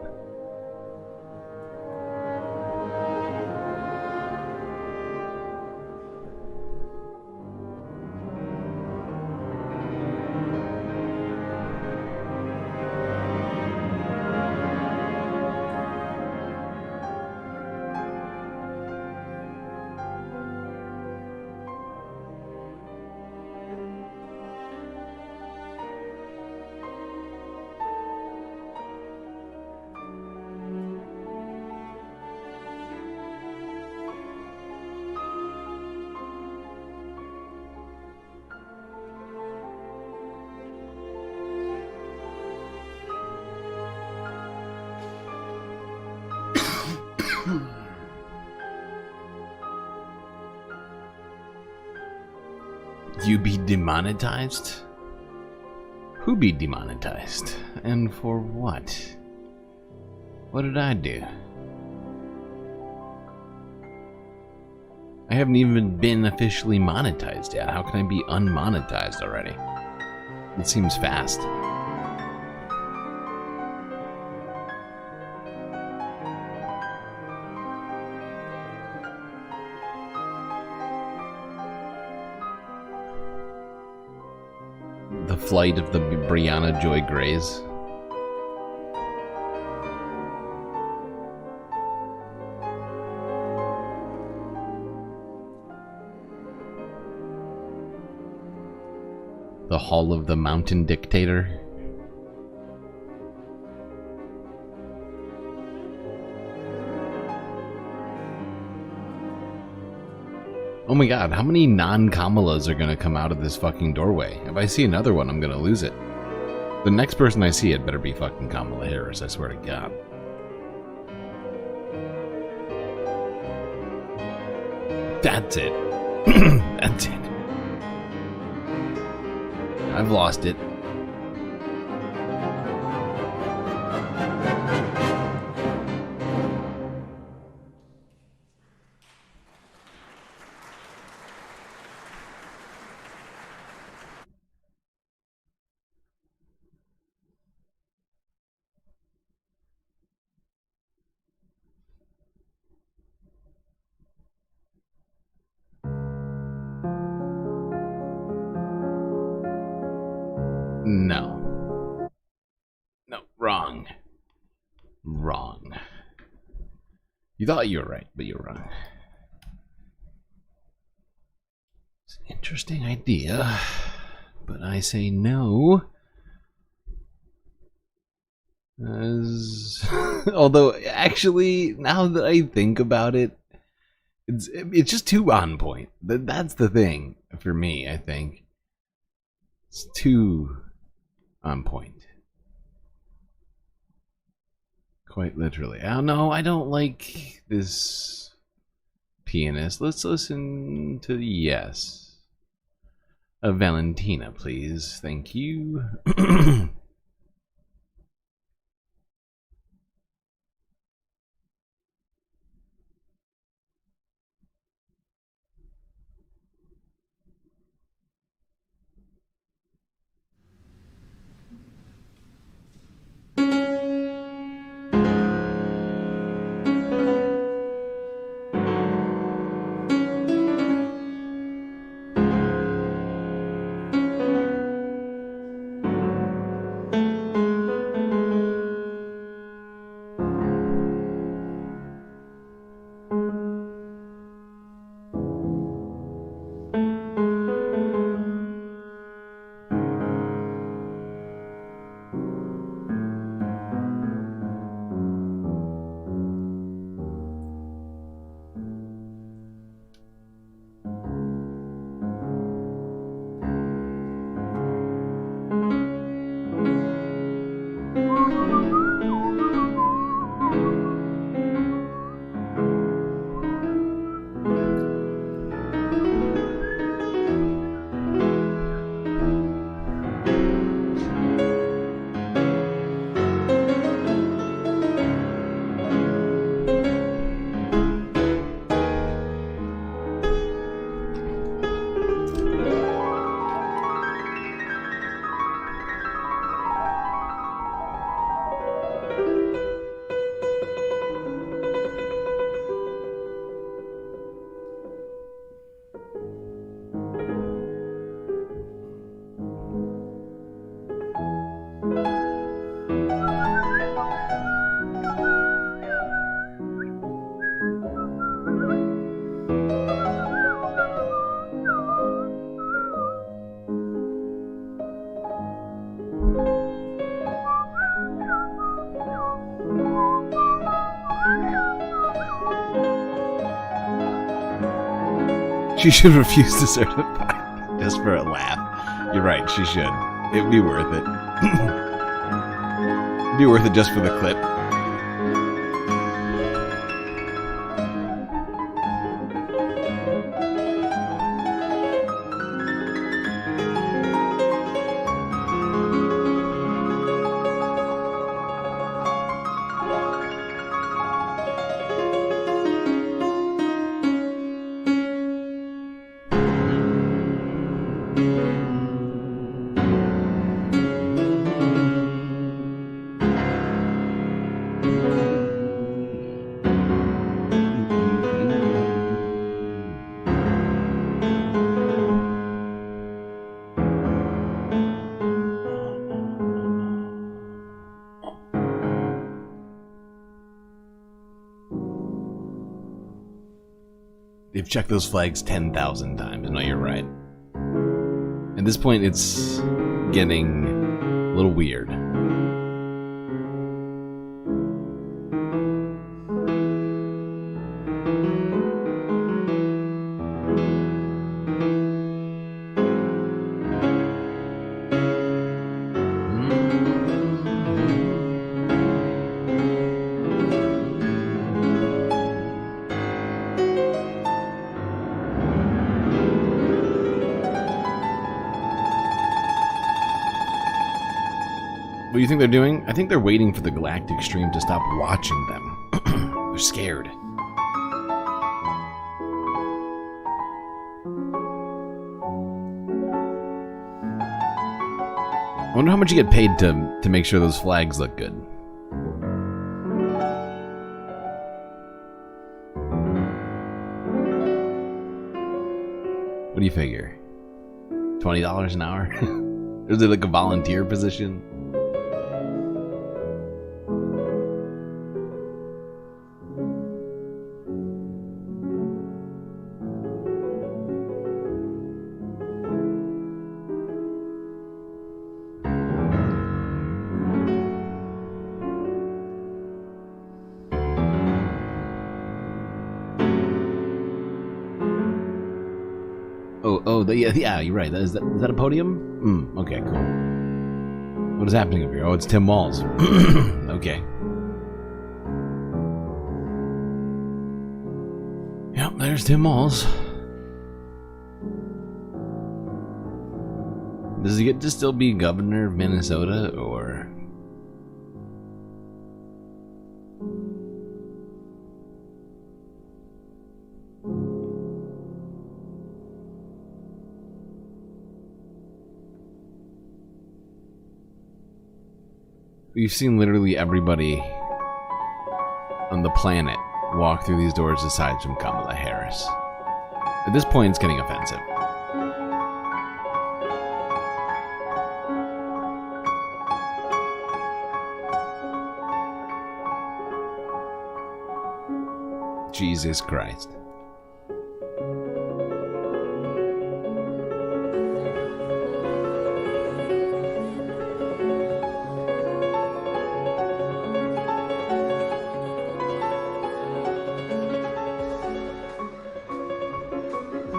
[SPEAKER 6] You be demonetized? Who be demonetized? And for what? What did I do? I haven't even been officially monetized yet. How can I be unmonetized already? It seems fast. The flight of the Brianna Joy Grays. The Hall of the Mountain Dictator. Oh my god, how many non-Kamalas are gonna come out of this fucking doorway? If I see another one, I'm gonna lose it. The next person I see, it better be fucking Kamala Harris, I swear to god. That's it. That's it. I've lost it. No. No, wrong. Wrong. You thought you were right, but you're wrong. It's an interesting idea, but I say no. Although, actually, now that I think about it, it's just too on point. That's the thing for me, I think. It's too on point. Quite literally. Oh no, I don't like this pianist. Let's listen to Yes. Valentina, please. Thank you. She should refuse to certify just for a laugh. You're right, she should. It'd be worth it. It'd be worth it just for the clip. They've checked those flags 10,000 times. No, you're right. At this point, it's getting a little weird. What do you think they're doing? I think they're waiting for the Galactic Stream to stop watching them. They're scared. I wonder how much you get paid to make sure those flags look good. What do you figure? $20 an hour? Is it like a volunteer position? Yeah, you're right. Is that a podium? Okay, cool. What is happening over here? Oh, it's Tim Walz. Okay. Yep, there's Tim Walz. Does he get to still be governor of Minnesota, or... We've seen literally everybody on the planet walk through these doors aside from Kamala Harris. At this point, it's getting offensive. Jesus Christ.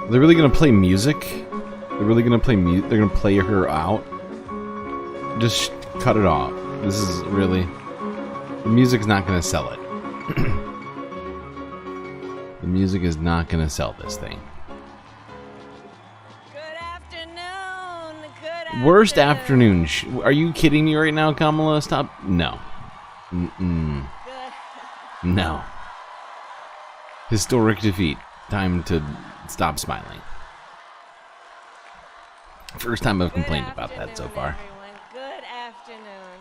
[SPEAKER 6] They're really gonna play music? They're really gonna play music? They're gonna play her out? Just cut it off. This is really... The music's not gonna sell it. The music is not gonna sell this thing. Worst afternoon. Are you kidding me right now, Kamala? Stop. No. No. Historic defeat. Time to stop smiling. First time I've complained about that so far.
[SPEAKER 1] Everyone. Good afternoon.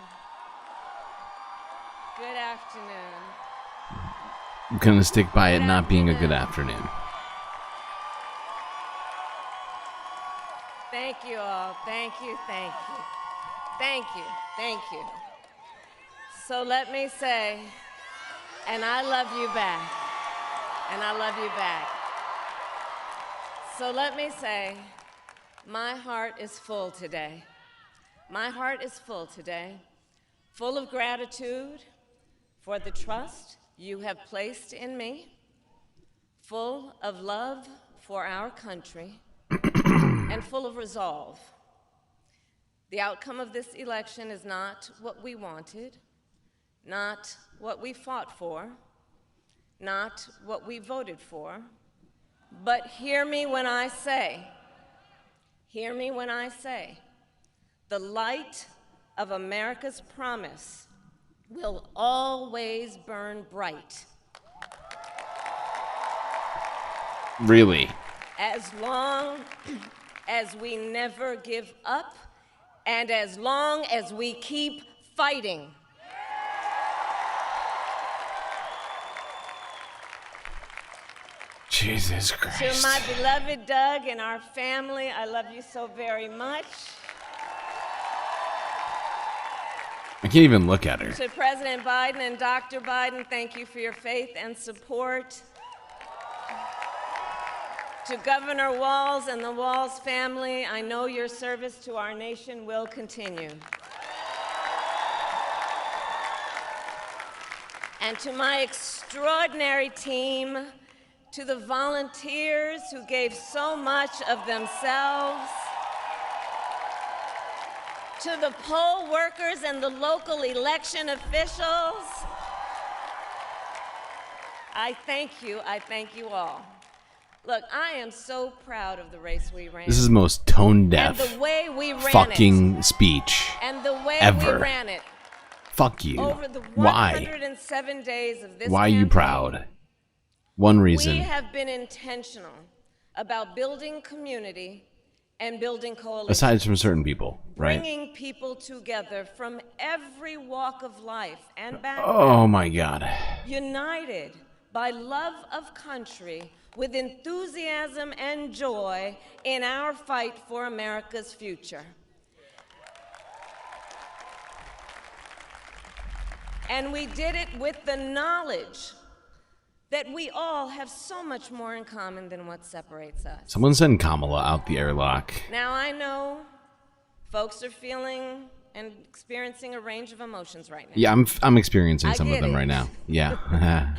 [SPEAKER 1] Good afternoon.
[SPEAKER 6] I'm gonna stick by it not being a good afternoon.
[SPEAKER 1] Thank you all. Thank you. Thank you. Thank you. Thank you. So let me say, and I love you back. And I love you back. So let me say, my heart is full today. My heart is full today, full of gratitude for the trust you have placed in me, full of love for our country and full of resolve. The outcome of this election is not what we wanted, not what we fought for, not what we voted for, but hear me when I say, the light of America's promise will always burn bright.
[SPEAKER 6] Really?
[SPEAKER 1] As long as we never give up, and as long as we keep fighting.
[SPEAKER 6] Jesus Christ.
[SPEAKER 1] To my beloved Doug and our family, I love you so very much.
[SPEAKER 6] I can't even look at her.
[SPEAKER 1] To President Biden and Dr. Biden, thank you for your faith and support. To Governor Walz and the Walz family, I know your service to our nation will continue. And to my extraordinary team, to the volunteers who gave so much of themselves, to the poll workers and the local election officials, I thank you all. Look, I am so proud of the race we ran.
[SPEAKER 6] This is the most tone deaf
[SPEAKER 1] and the way we ran
[SPEAKER 6] fucking speech
[SPEAKER 1] and the way
[SPEAKER 6] ever.
[SPEAKER 1] We ran it.
[SPEAKER 6] Fuck you.
[SPEAKER 1] Over the
[SPEAKER 6] Why?
[SPEAKER 1] 107 days of this
[SPEAKER 6] Why are you
[SPEAKER 1] campaign,
[SPEAKER 6] proud? One reason.
[SPEAKER 1] We have been intentional about building community and building coalition.
[SPEAKER 6] Aside from certain people, right?
[SPEAKER 1] Bringing people together from every walk of life and background.
[SPEAKER 6] Oh my God.
[SPEAKER 1] United by love of country with enthusiasm and joy in our fight for America's future. And we did it with the knowledge that we all have so much more in common than what separates us.
[SPEAKER 6] Someone send Kamala out the airlock.
[SPEAKER 1] Now, I know folks are feeling and experiencing a range of emotions right now.
[SPEAKER 6] Yeah, I'm experiencing some of
[SPEAKER 1] get
[SPEAKER 6] them
[SPEAKER 1] it.
[SPEAKER 6] right now. Yeah.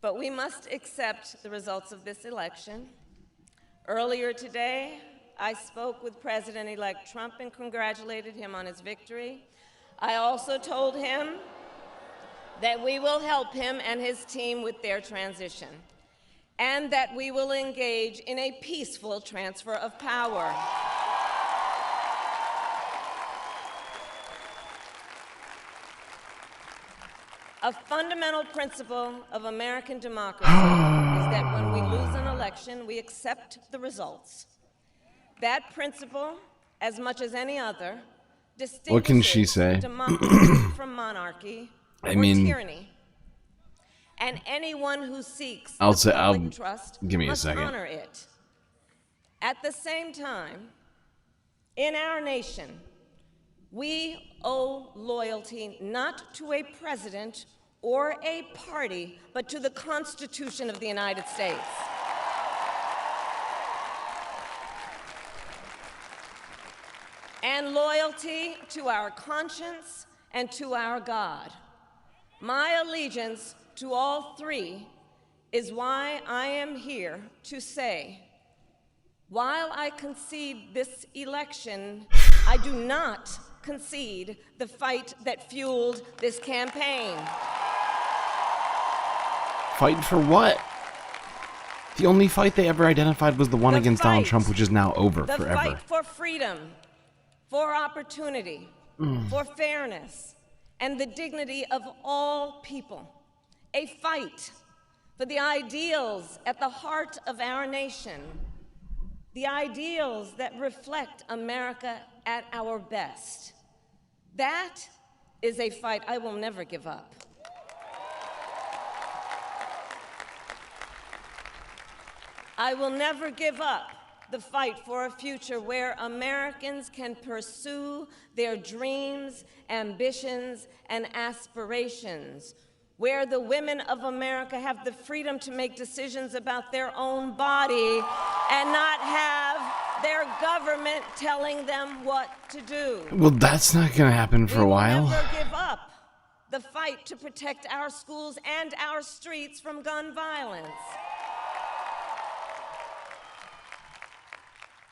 [SPEAKER 1] But we must accept the results of this election. Earlier today, I spoke with President-elect Trump and congratulated him on his victory. I also told him that we will help him and his team with their transition, and that we will engage in a peaceful transfer of power. A fundamental principle of American democracy is that when we lose an election, we accept the results. That principle, as much as any other, distinguishes
[SPEAKER 6] What can she say?
[SPEAKER 1] democracy from monarchy
[SPEAKER 6] I
[SPEAKER 1] or
[SPEAKER 6] mean,
[SPEAKER 1] tyranny. And anyone who seeks
[SPEAKER 6] I'll
[SPEAKER 1] the
[SPEAKER 6] say-
[SPEAKER 1] public
[SPEAKER 6] I'll-
[SPEAKER 1] trust
[SPEAKER 6] give me a
[SPEAKER 1] must
[SPEAKER 6] second.
[SPEAKER 1] honor it. At the same time, in our nation, we owe loyalty not to a president or a party, but to the Constitution of the United States. And loyalty to our conscience and to our God. My allegiance to all three is why I am here to say, while I concede this election, I do not concede the fight that fueled this campaign.
[SPEAKER 6] Fight for what? The only fight they ever identified was the one against Donald Trump, which is now over
[SPEAKER 1] The
[SPEAKER 6] forever.
[SPEAKER 1] fight for freedom, for opportunity, for fairness, and the dignity of all people. A fight for the ideals at the heart of our nation, the ideals that reflect America at our best. That is a fight I will never give up. I will never give up the fight for a future where Americans can pursue their dreams, ambitions, and aspirations, where the women of America have the freedom to make decisions about their own body and not have their government telling them what to do.
[SPEAKER 6] Well, that's not going to happen for a while.
[SPEAKER 1] Never give up the fight to protect our schools and our streets from gun violence.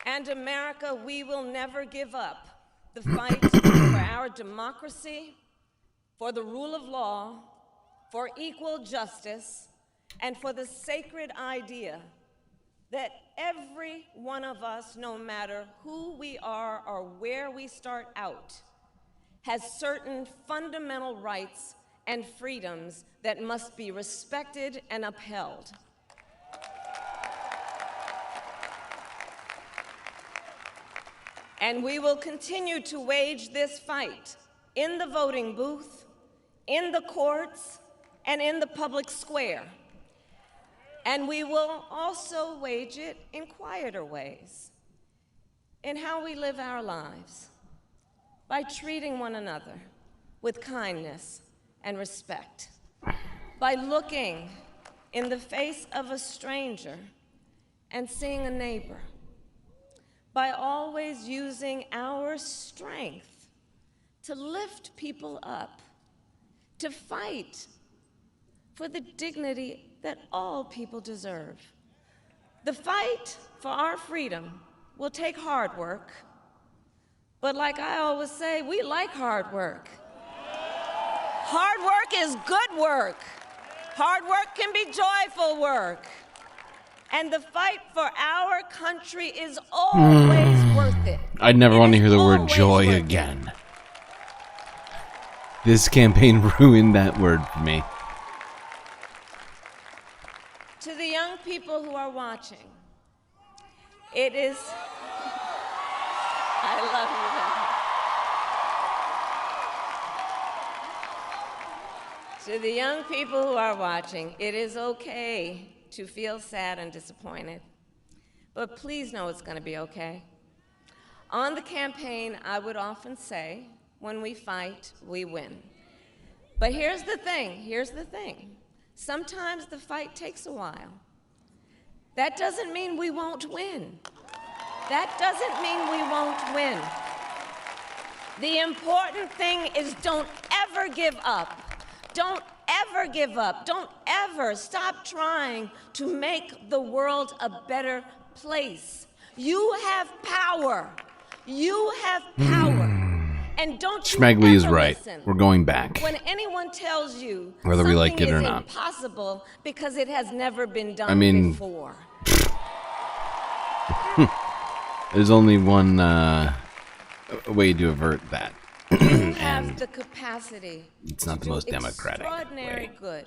[SPEAKER 1] And America, we will never give up the fight for our democracy, for the rule of law, for equal justice, and for the sacred idea that every one of us, no matter who we are or where we start out, has certain fundamental rights and freedoms that must be respected and upheld. And we will continue to wage this fight in the voting booth, in the courts, and in the public square. And we will also wage it in quieter ways, in how we live our lives, by treating one another with kindness and respect, by looking in the face of a stranger and seeing a neighbor, by always using our strength to lift people up, to fight for the dignity that all people deserve. The fight for our freedom will take hard work, but like I always say, we like hard work. Hard work is good work. Hard work can be joyful work. And the fight for our country is always worth it.
[SPEAKER 6] I'd never want to hear the word joy again. This campaign ruined that word for me.
[SPEAKER 1] To the young people who are watching, it is... I love you, Vendetta. To the young people who are watching, it is okay to feel sad and disappointed, but please know it's going to be okay. On the campaign, I would often say, when we fight, we win. But here's the thing. Sometimes the fight takes a while. That doesn't mean we won't win. That doesn't mean we won't win. The important thing is don't ever give up. Don't ever give up. Don't ever stop trying to make the world a better place. You have power. You have power. And don't you
[SPEAKER 6] Schmegley is
[SPEAKER 1] ever
[SPEAKER 6] right.
[SPEAKER 1] listen
[SPEAKER 6] We're going back.
[SPEAKER 1] when anyone tells you
[SPEAKER 6] Whether we like
[SPEAKER 1] something
[SPEAKER 6] it or
[SPEAKER 1] is
[SPEAKER 6] not.
[SPEAKER 1] impossible because it has never been done
[SPEAKER 6] I mean,
[SPEAKER 1] before.
[SPEAKER 6] There's only one way to avert that.
[SPEAKER 1] You have
[SPEAKER 6] And
[SPEAKER 1] the capacity
[SPEAKER 6] it's not
[SPEAKER 1] to
[SPEAKER 6] the most
[SPEAKER 1] do
[SPEAKER 6] democratic
[SPEAKER 1] extraordinary
[SPEAKER 6] way.
[SPEAKER 1] good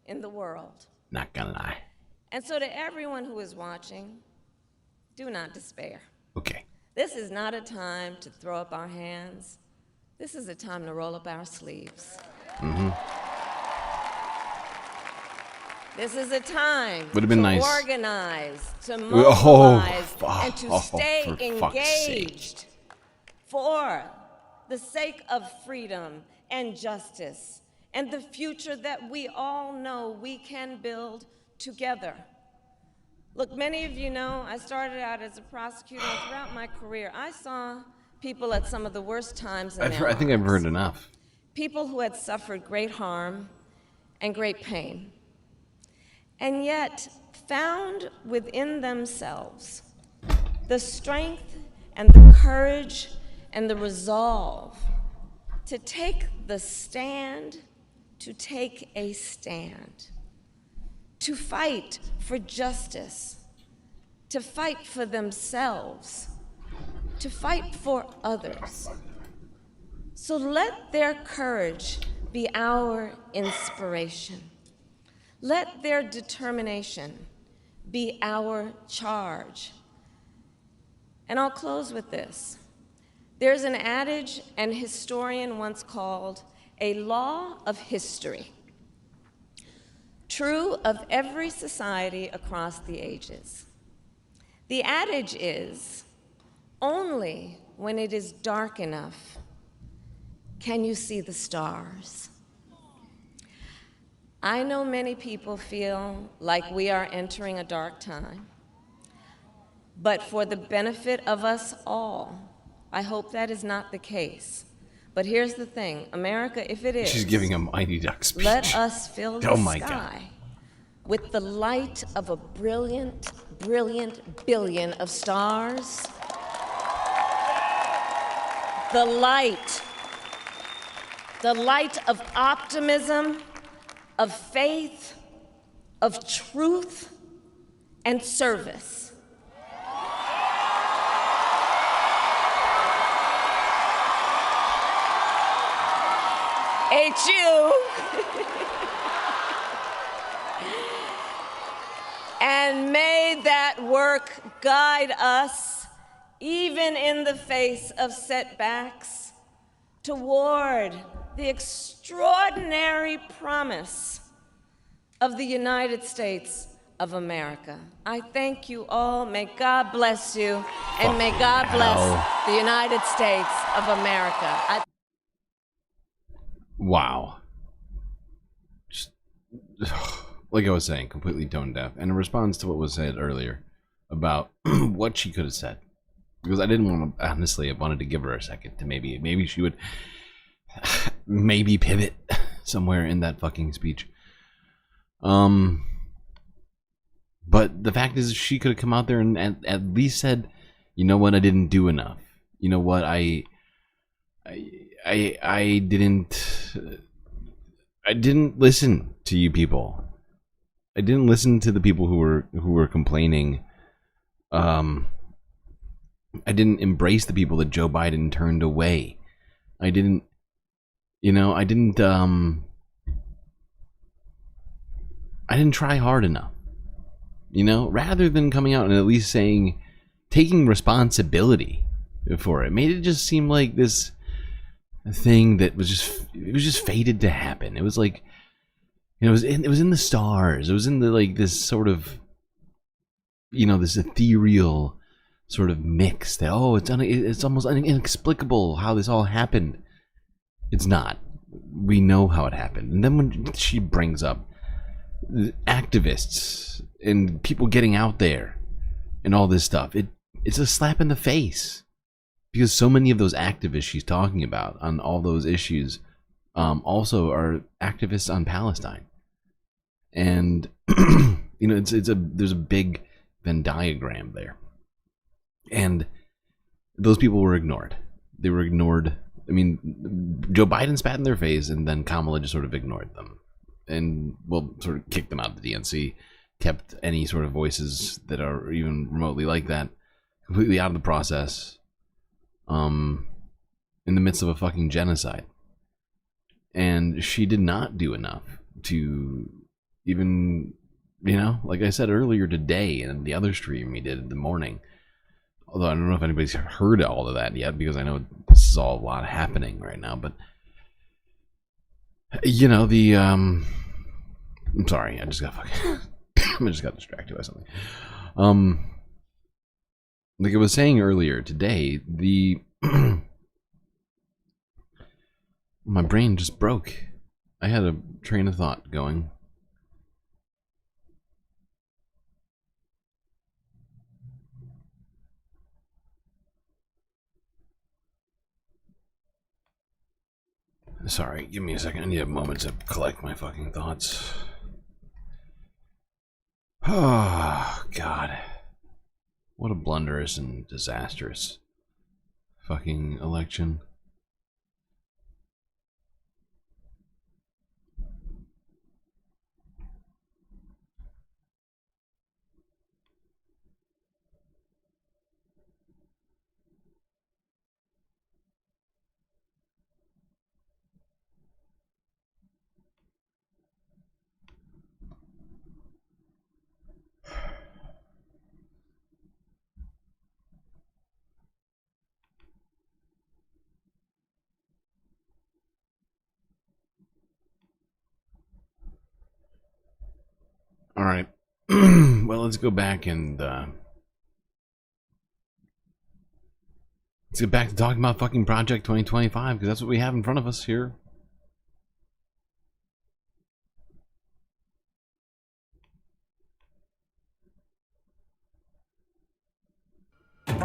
[SPEAKER 1] in the world.
[SPEAKER 6] Not gonna lie.
[SPEAKER 1] And so to everyone who is watching, do not despair.
[SPEAKER 6] Okay.
[SPEAKER 1] This is not a time to throw up our hands. This is a time to roll up our sleeves.
[SPEAKER 6] Mm-hmm.
[SPEAKER 1] This is a time
[SPEAKER 6] Would've been
[SPEAKER 1] to
[SPEAKER 6] nice.
[SPEAKER 1] organize, to
[SPEAKER 6] Oh,
[SPEAKER 1] mobilize, and to stay
[SPEAKER 6] for fuck's sake.
[SPEAKER 1] engaged for the sake of freedom and justice and the future that we all know we can build together. Look, many of you know I started out as a prosecutor, and throughout my career, I saw people at some of the worst times in their
[SPEAKER 6] I think I've
[SPEAKER 1] lives.
[SPEAKER 6] heard enough.
[SPEAKER 1] People who had suffered great harm and great pain, and yet found within themselves the strength and the courage and the resolve to take the stand, to take a stand, to fight for justice, to fight for themselves, to fight for others. So let their courage be our inspiration. Let their determination be our charge. And I'll close with this. There's an adage an historian once called a law of history, true of every society across the ages. The adage is, only when it is dark enough can you see the stars. I know many people feel like we are entering a dark time, but for the benefit of us all, I hope that is not the case. But here's the thing, America, if it is,
[SPEAKER 6] She's giving a Mighty Duck speech.
[SPEAKER 1] let us fill the
[SPEAKER 6] Oh my God.
[SPEAKER 1] sky with the light of a brilliant, brilliant billion of stars. The light of optimism, of faith, of truth, and service. HU. And may that work guide us, even in the face of setbacks, toward the extraordinary promise of the United States of America. I thank you all. May God bless you, and may God bless the United States of America.
[SPEAKER 6] Wow. Just, like I was saying, completely tone deaf. And in response to what was said earlier about what she could have said, because I didn't want to, honestly, I wanted to give her a second to maybe she would maybe pivot somewhere in that fucking speech. But the fact is, she could have come out there and at least said, you know what, I didn't do enough. You know what, I didn't listen to you people. I didn't listen to the people who were complaining. I didn't embrace the people that Joe Biden turned away. I didn't try hard enough. Rather than coming out and at least saying, taking responsibility for it, made it just seem like this thing that was just fated to happen. It was like, it was in the stars. It was in this sort of, this ethereal sort of mix that, it's almost inexplicable how this all happened. It's not. We know how it happened. And then when she brings up activists and people getting out there and all this stuff, it's a slap in the face, because so many of those activists she's talking about on all those issues also are activists on Palestine. And there's a big Venn diagram there, and those people were ignored. They were ignored. I mean, Joe Biden spat in their face, and then Kamala just sort of ignored them, and sort of kicked them out of the DNC, kept any sort of voices that are even remotely like that completely out of the process, in the midst of a fucking genocide. And she did not do enough to even, like I said earlier today in the other stream we did in the morning, although I don't know if anybody's heard all of that yet, because I know this is all a lot happening right now, but I'm sorry, I just got distracted by something. Like I was saying earlier today, my brain just broke. I had a train of thought going. Sorry, give me a second. I need a moment to collect my fucking thoughts. Oh, God. What a blunderous and disastrous fucking election. All right. Well, let's go back and let's get back to talking about fucking Project 2025, because that's what we have in front of us here.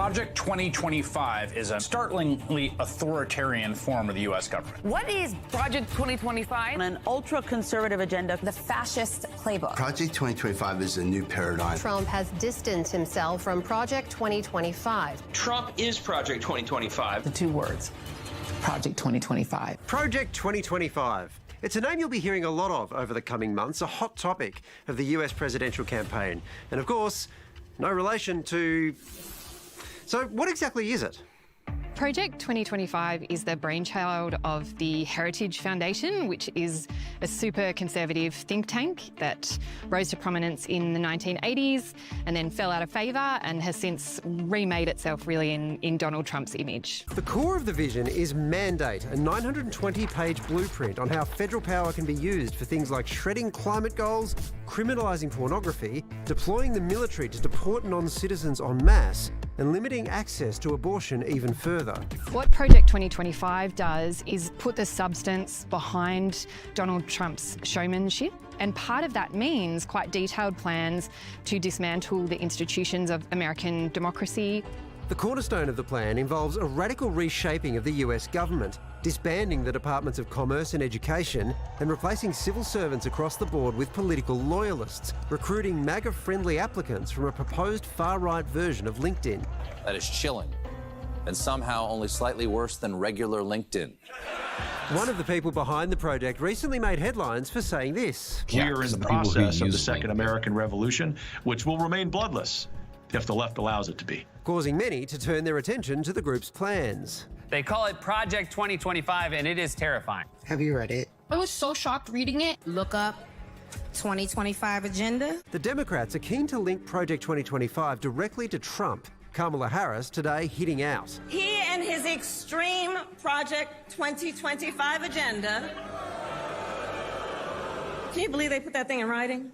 [SPEAKER 2] Project 2025 is a startlingly authoritarian form of the U.S. government.
[SPEAKER 22] What is Project 2025?
[SPEAKER 23] An ultra-conservative agenda.
[SPEAKER 22] The fascist playbook.
[SPEAKER 24] Project 2025 is a new paradigm.
[SPEAKER 25] Trump has distanced himself from Project 2025.
[SPEAKER 26] Trump is Project 2025.
[SPEAKER 23] The 2 words, Project 2025.
[SPEAKER 27] Project 2025. It's a name you'll be hearing a lot of over the coming months, a hot topic of the US presidential campaign. And of course, no relation to... So what exactly is it?
[SPEAKER 28] Project 2025 is the brainchild of the Heritage Foundation, which is a super conservative think tank that rose to prominence in the 1980s and then fell out of favour and has since remade itself really in Donald Trump's image.
[SPEAKER 27] The core of the vision is Mandate, a 920-page blueprint on how federal power can be used for things like shredding climate goals, criminalising pornography, deploying the military to deport non-citizens en masse, and limiting access to abortion even further.
[SPEAKER 28] What Project 2025 does is put the substance behind Donald Trump's showmanship, and part of that means quite detailed plans to dismantle the institutions of American democracy.
[SPEAKER 27] The cornerstone of the plan involves a radical reshaping of the US government, disbanding the Departments of Commerce and Education and replacing civil servants across the board with political loyalists, recruiting MAGA-friendly applicants from a proposed far-right version of LinkedIn.
[SPEAKER 29] That is chilling, and somehow only slightly worse than regular LinkedIn.
[SPEAKER 27] One of the people behind the project recently made headlines for saying this.
[SPEAKER 30] We are in the process of the Second American Revolution, which will remain bloodless if the left allows it to be.
[SPEAKER 27] Causing many to turn their attention to the group's plans.
[SPEAKER 31] They call it Project 2025, and it is terrifying.
[SPEAKER 32] Have you read it? I was so shocked reading it. Look up 2025 agenda.
[SPEAKER 27] The Democrats are keen to link Project 2025 directly to Trump. Kamala Harris today hitting out.
[SPEAKER 33] He and his extreme Project 2025 agenda. Can you believe they put that thing in writing?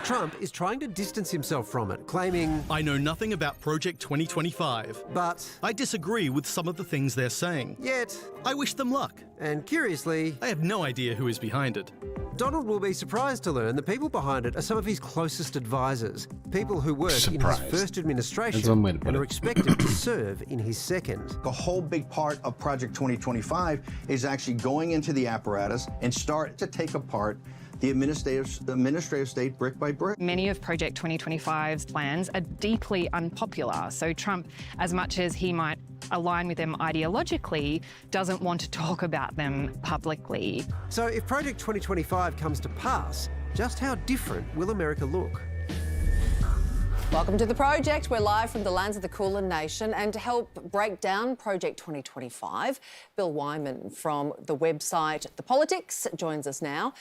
[SPEAKER 27] Trump is trying to distance himself from it, claiming,
[SPEAKER 34] I know nothing about Project 2025.
[SPEAKER 27] But
[SPEAKER 34] I disagree with some of the things they're saying.
[SPEAKER 27] Yet
[SPEAKER 34] I wish them luck.
[SPEAKER 27] And curiously,
[SPEAKER 34] I have no idea who is behind it.
[SPEAKER 27] Donald will be surprised to learn the people behind it are some of his closest advisors, people who worked in his first administration and are expected to serve in his second.
[SPEAKER 35] The whole big part of Project 2025 is actually going into the apparatus and start to take apart the administrative state brick by brick.
[SPEAKER 28] Many of Project 2025's plans are deeply unpopular, so Trump, as much as he might align with them ideologically, doesn't want to talk about them publicly.
[SPEAKER 27] So if Project 2025 comes to pass, just how different will America look?
[SPEAKER 36] Welcome to The Project. We're live from the lands of the Kulin Nation, and to help break down Project 2025, Bill Wyman from the website The Politics joins us now.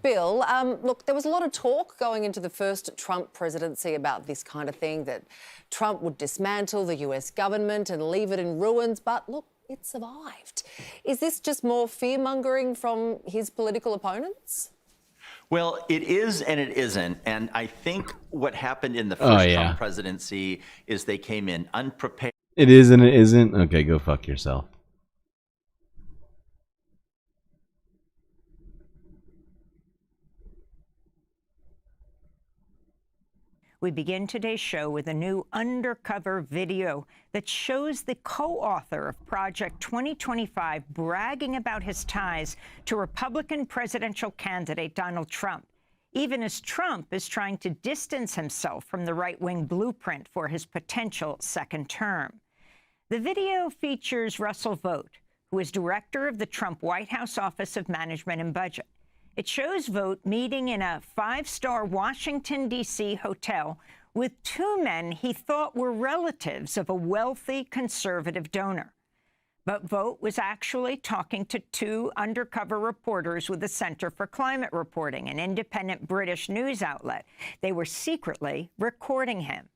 [SPEAKER 36] Bill, look, there was a lot of talk going into the first Trump presidency about this kind of thing, that Trump would dismantle the US government and leave it in ruins, but look, it survived. Is this just more fear-mongering from his political opponents?
[SPEAKER 37] Well, it is and it isn't. And I think what happened in the first Trump presidency is they came in unprepared.
[SPEAKER 6] It is and it isn't? Okay, go fuck yourself.
[SPEAKER 15] We begin today's show with a new Undercover video that shows the co-author of Project 2025 bragging about his ties to Republican presidential candidate Donald Trump, even as Trump is trying to distance himself from the right-wing blueprint for his potential second term. The video features Russell Vought, who is director of the Trump White House Office of Management and Budget. It shows Vought meeting in a five-star Washington, D.C. hotel with two men he thought were relatives of a wealthy conservative donor. But Vought was actually talking to two undercover reporters with the Center for Climate Reporting, an independent British news outlet. They were secretly recording him.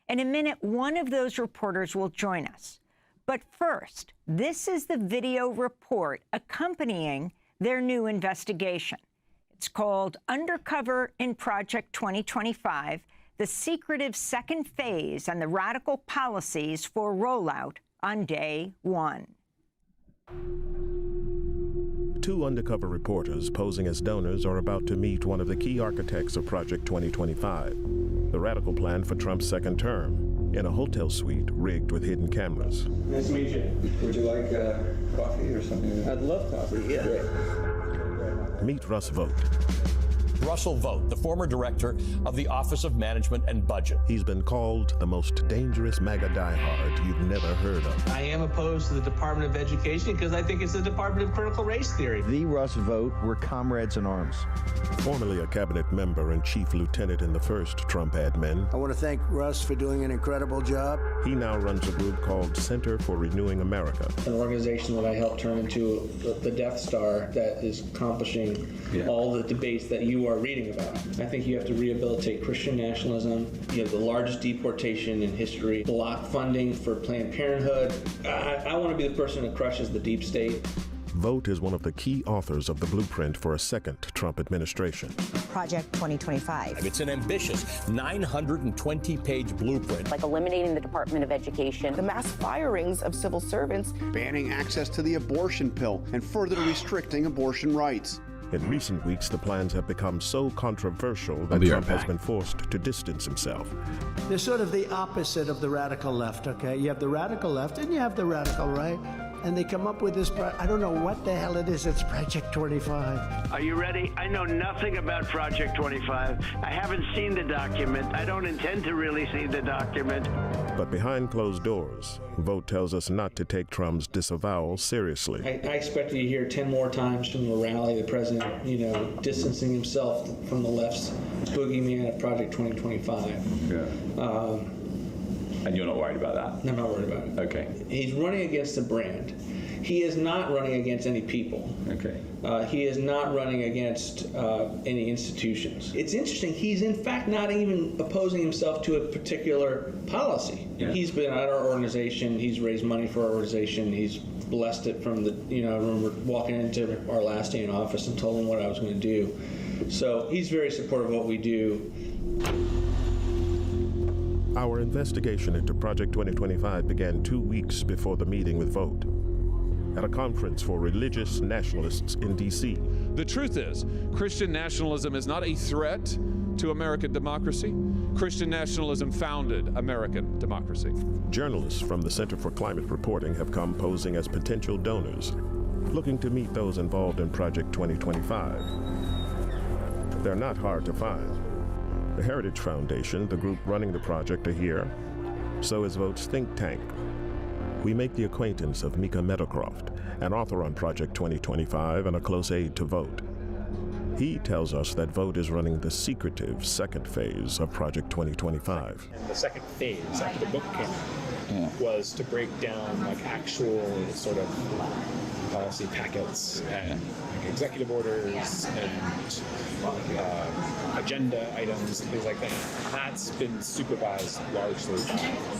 [SPEAKER 15] In a minute, one of those reporters will join us. But first, this is the video report accompanying their new investigation. It's called Undercover in Project 2025, the secretive second phase and the radical policies for rollout on day one.
[SPEAKER 38] Two undercover reporters posing as donors are about to meet one of the key architects of Project 2025, the radical plan for Trump's second term. in a hotel suite rigged with hidden cameras.
[SPEAKER 1] Nice to meet you. Would you like coffee or something? I'd love coffee, yeah. Great.
[SPEAKER 38] Meet Russ Vogt.
[SPEAKER 3] Russell Vogt, the former director of the Office of Management and Budget.
[SPEAKER 38] He's been called the most dangerous MAGA diehard you've never heard of.
[SPEAKER 4] I am opposed to the Department of Education because I think it's the Department of Critical Race Theory.
[SPEAKER 5] The Russ Vogt were comrades in arms.
[SPEAKER 38] Formerly a cabinet member and chief lieutenant in the first Trump admin,
[SPEAKER 7] I want to thank Russ for doing an incredible job.
[SPEAKER 38] He now runs a group called Center for Renewing America.
[SPEAKER 4] An organization that I helped turn into the Death Star that is accomplishing all the debates that you are reading about. I think you have to rehabilitate Christian nationalism. You have the largest deportation in history, block funding for Planned Parenthood. I want to be the person that crushes the deep state.
[SPEAKER 38] Vogt is one of the key authors of the blueprint for a second Trump administration.
[SPEAKER 8] Project 2025.
[SPEAKER 3] It's an ambitious 920-page blueprint.
[SPEAKER 8] Like eliminating the Department of Education.
[SPEAKER 9] The mass firings of civil servants.
[SPEAKER 10] Banning access to the abortion pill and further restricting abortion rights.
[SPEAKER 38] In recent weeks, the plans have become so controversial that Trump has been forced to distance himself.
[SPEAKER 7] They're sort of the opposite of the radical left, okay? You have the radical left and you have the radical right. And they come up with this, I don't know what the hell it is, it's Project 25.
[SPEAKER 11] Are you ready? I know nothing about Project 25. I haven't seen the document. I don't intend to really see the document.
[SPEAKER 38] But behind closed doors, Vogt tells us not to take Trump's disavowal seriously.
[SPEAKER 4] I expect you to hear 10 more times from the rally, the president, distancing himself from the left's boogeyman of Project 2025.
[SPEAKER 3] Yeah. And you're not worried about that?
[SPEAKER 4] No, I'm not worried about it.
[SPEAKER 3] Okay.
[SPEAKER 4] He's running against a brand. He is not running against any people.
[SPEAKER 3] Okay.
[SPEAKER 4] He is not running against any institutions. It's interesting, he's in fact not even opposing himself to a particular policy. Yeah. He's been at our organization, he's raised money for our organization, he's blessed it from the, I remember walking into our last day in office and told him what I was going to do. So he's very supportive of what we do.
[SPEAKER 38] Our investigation into Project 2025 began 2 weeks before the meeting with Vogt at a conference for religious nationalists in D.C.
[SPEAKER 12] The truth is, Christian nationalism is not a threat to American democracy. Christian nationalism founded American democracy.
[SPEAKER 38] Journalists from the Center for Climate Reporting have come posing as potential donors, looking to meet those involved in Project 2025. They're not hard to find. The Heritage Foundation, the group running the project, are here. So is Vogt's think tank. We make the acquaintance of Mika Meadowcroft, an author on Project 2025 and a close aide to Vogt. He tells us that Vogt is running the secretive second phase of Project 2025.
[SPEAKER 13] And the second phase, after the book came out, was to break down actual sort of policy packets and executive orders and agenda items and things like that. That's been supervised largely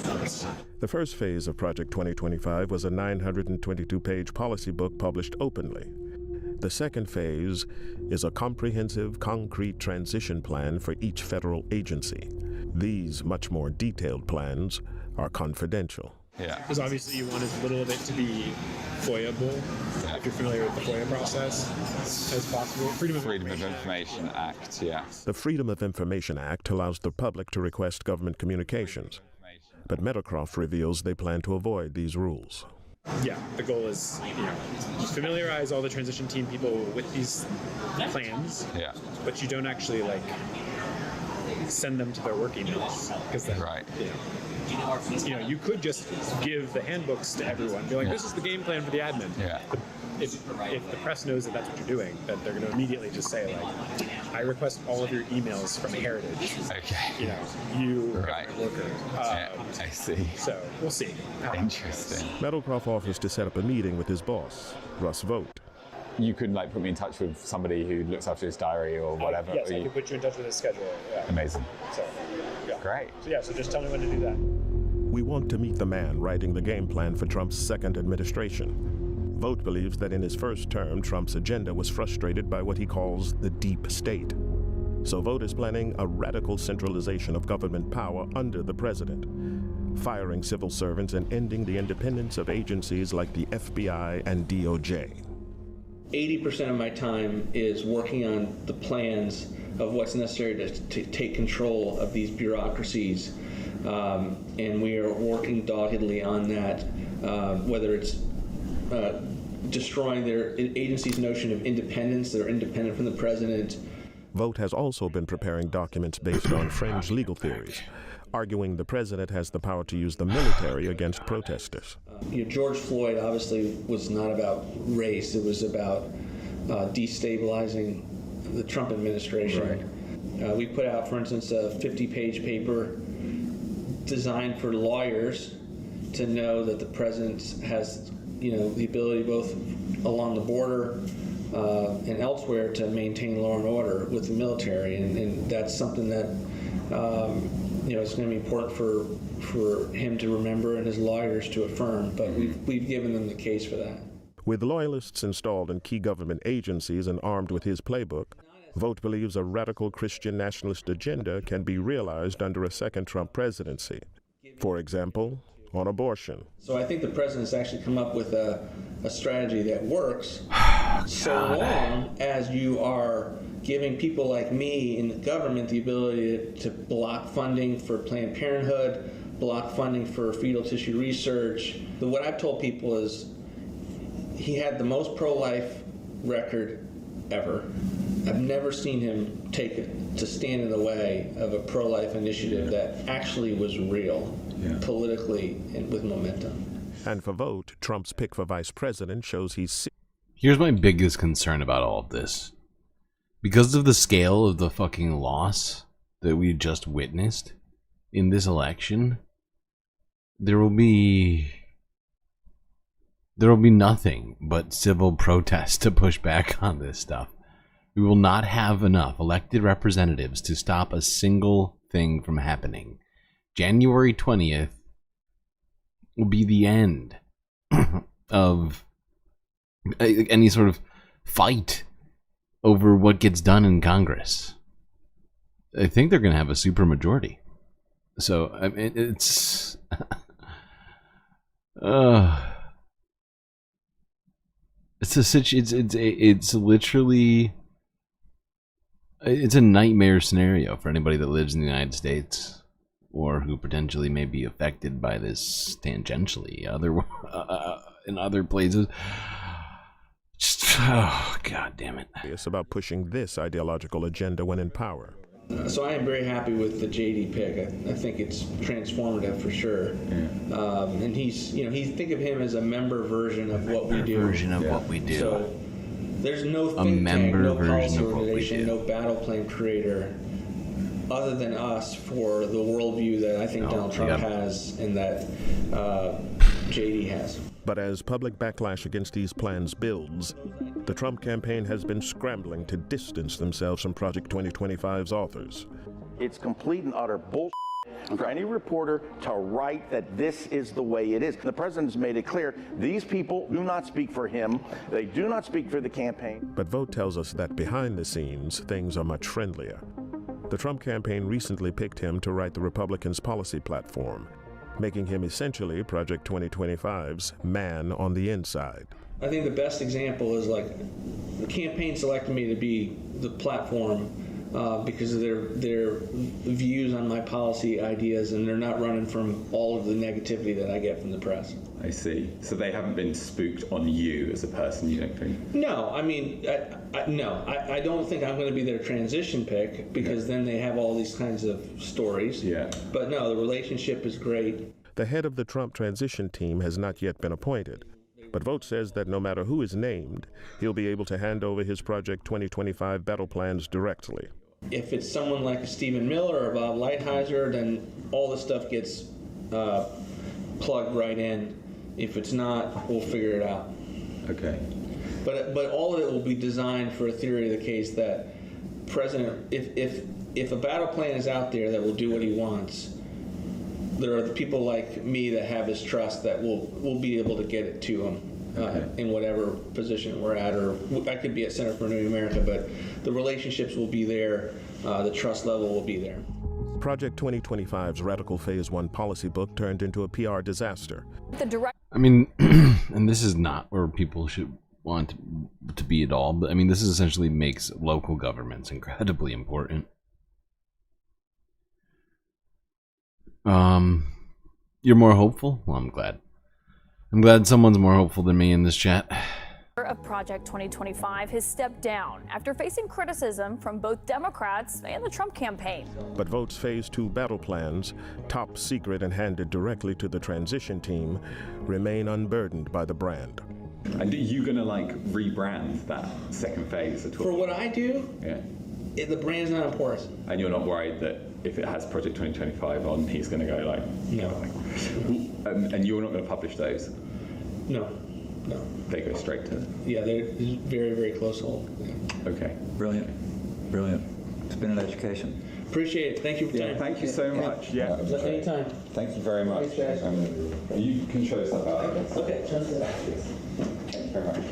[SPEAKER 13] by us.
[SPEAKER 38] The first phase of Project 2025 was a 922-page policy book published openly. The second phase is a comprehensive, concrete transition plan for each federal agency. These much more detailed plans are confidential.
[SPEAKER 13] Yeah. Because obviously you want as little of it to be FOIA-able, if you're familiar with the FOIA process, as possible. Freedom of Information Act, yeah.
[SPEAKER 38] The Freedom of Information Act allows the public to request government communications, but Meadowcroft reveals they plan to avoid these rules.
[SPEAKER 13] Yeah, the goal is, familiarize all the transition team people with these plans, but you don't actually, send them to their work emails. Because then, you could just give the handbooks to everyone, be like, this is the game plan for the admin. Yeah. If the press knows that that's what you're doing, then they're going to immediately just say, I request all of your emails from Heritage. Okay. You worker.
[SPEAKER 12] I see.
[SPEAKER 13] So we'll see.
[SPEAKER 12] Interesting.
[SPEAKER 38] Meadowcroft offers to set up a meeting with his boss, Russ Vogt.
[SPEAKER 13] You could put me in touch with somebody who looks after his diary or whatever. Yes, I can put you in touch with his schedule. Yeah.
[SPEAKER 12] Amazing.
[SPEAKER 13] So,
[SPEAKER 12] great.
[SPEAKER 13] So just tell me when to do that.
[SPEAKER 38] We want to meet the man writing the game plan for Trump's second administration. Vogt believes that in his first term, Trump's agenda was frustrated by what he calls the deep state. So Vogt is planning a radical centralization of government power under the president, firing civil servants and ending the independence of agencies like the FBI and DOJ.
[SPEAKER 4] 80% of my time is working on the plans of what's necessary to take control of these bureaucracies and we are working doggedly on that, whether it's destroying their agency's notion of independence. They're independent from the president.
[SPEAKER 38] Vogt has also been preparing documents based on fringe legal theories, arguing the president has the power to use the military against protesters.
[SPEAKER 4] George Floyd obviously was not about race. It was about destabilizing the Trump administration. Right. We put out, for instance, a 50-page paper designed for lawyers to know that the president has, the ability both along the border and elsewhere to maintain law and order with the military, and that's something that it's going to be important for him to remember and his lawyers to affirm. But we've given them the case for that.
[SPEAKER 38] With loyalists installed in key government agencies and armed with his playbook, Vogt believes a radical Christian nationalist agenda can be realized under a second Trump presidency. For example, on abortion.
[SPEAKER 4] So I think the president's actually come up with a strategy that works so long as you are giving people like me in the government the ability to block funding for Planned Parenthood, block funding for fetal tissue research. But what I've told people is he had the most pro-life record ever. I've never seen him to stand in the way of a pro-life initiative that actually was real, politically and with momentum.
[SPEAKER 38] And for Vogt, Trump's pick for vice president shows he's...
[SPEAKER 6] Here's my biggest concern about all of this. Because of the scale of the fucking loss that we just witnessed in this election, there will be nothing but civil protest to push back on this stuff. We will not have enough elected representatives to stop a single thing from happening. January 20th will be the end of any sort of fight over what gets done in Congress. I think they're going to have a supermajority. So, I mean, it's... It's literally... It's a nightmare scenario for anybody that lives in the United States or who potentially may be affected by this tangentially in other places. Just, oh, God damn it.
[SPEAKER 38] It's about pushing this ideological agenda when in power.
[SPEAKER 4] So I am very happy with the JD pick. I think it's transformative for sure. And he's, think of him as a member version of what we do. So there's no think tank, no policy organization, no battle plan creator other than us for the worldview that I think Donald Trump has and that JD has.
[SPEAKER 38] But as public backlash against these plans builds, the Trump campaign has been scrambling to distance themselves from Project 2025's authors.
[SPEAKER 2] It's complete and utter bullshit for any reporter to write that this is the way it is. The president's made it clear these people do not speak for him. They do not speak for the campaign.
[SPEAKER 38] But Vogt tells us that behind the scenes, things are much friendlier. The Trump campaign recently picked him to write the Republicans' policy platform, making him essentially Project 2025's man on the inside.
[SPEAKER 4] I think the best example is like the campaign selected me to be the platform because of their views on my policy ideas, and they're not running from all of the negativity that I get from the press.
[SPEAKER 14] I see. So they haven't been spooked on you as a person, you don't think?
[SPEAKER 4] No, I mean, I don't think I'm going to be their transition pick because then they have all these kinds of stories.
[SPEAKER 14] Yeah.
[SPEAKER 4] But no, the relationship is great.
[SPEAKER 38] The head of the Trump transition team has not yet been appointed, but Vogt says that no matter who is named, he'll be able to hand over his Project 2025 battle plans directly.
[SPEAKER 4] If it's someone like a Stephen Miller or Bob Lighthizer, then all this stuff gets plugged right in. If it's not, we'll figure it out.
[SPEAKER 14] Okay.
[SPEAKER 4] But all of it will be designed for a theory of the case that President, if a battle plan is out there that will do what he wants, there are the people like me that have his trust that will be able to get it to him in whatever position we're at, or I could be at Center for New America, but the relationships will be there, the trust level will be there.
[SPEAKER 38] Project 2025's Radical Phase 1 policy book turned into a PR disaster.
[SPEAKER 6] I mean, and this is not where people should want to be at all, but I mean, this essentially makes local governments incredibly important. You're more hopeful? Well, I'm glad. I'm glad someone's more hopeful than me in this chat.
[SPEAKER 16] Of Project 2025 has stepped down after facing criticism from both Democrats and the Trump campaign.
[SPEAKER 38] But Vote's Phase 2 battle plans, top secret and handed directly to the transition team, remain unburdened by the brand.
[SPEAKER 14] And are you going to rebrand that second phase at all?
[SPEAKER 4] For what I do, the brand's not important.
[SPEAKER 14] And you're not worried that if it has Project 2025 on, he's going to go
[SPEAKER 4] no.
[SPEAKER 14] And you're not going to publish those?
[SPEAKER 4] No.
[SPEAKER 14] They go straight to...
[SPEAKER 4] Yeah, they're very, very close hold. Yeah.
[SPEAKER 14] Okay.
[SPEAKER 1] Brilliant. It's been an education.
[SPEAKER 4] Appreciate it. Thank you for your time.
[SPEAKER 14] Thank you so much. Yeah.
[SPEAKER 4] Anytime.
[SPEAKER 14] Thank you very much.
[SPEAKER 4] Thanks, guys.
[SPEAKER 14] You can show us that out.
[SPEAKER 4] Okay.
[SPEAKER 14] Thank you very much.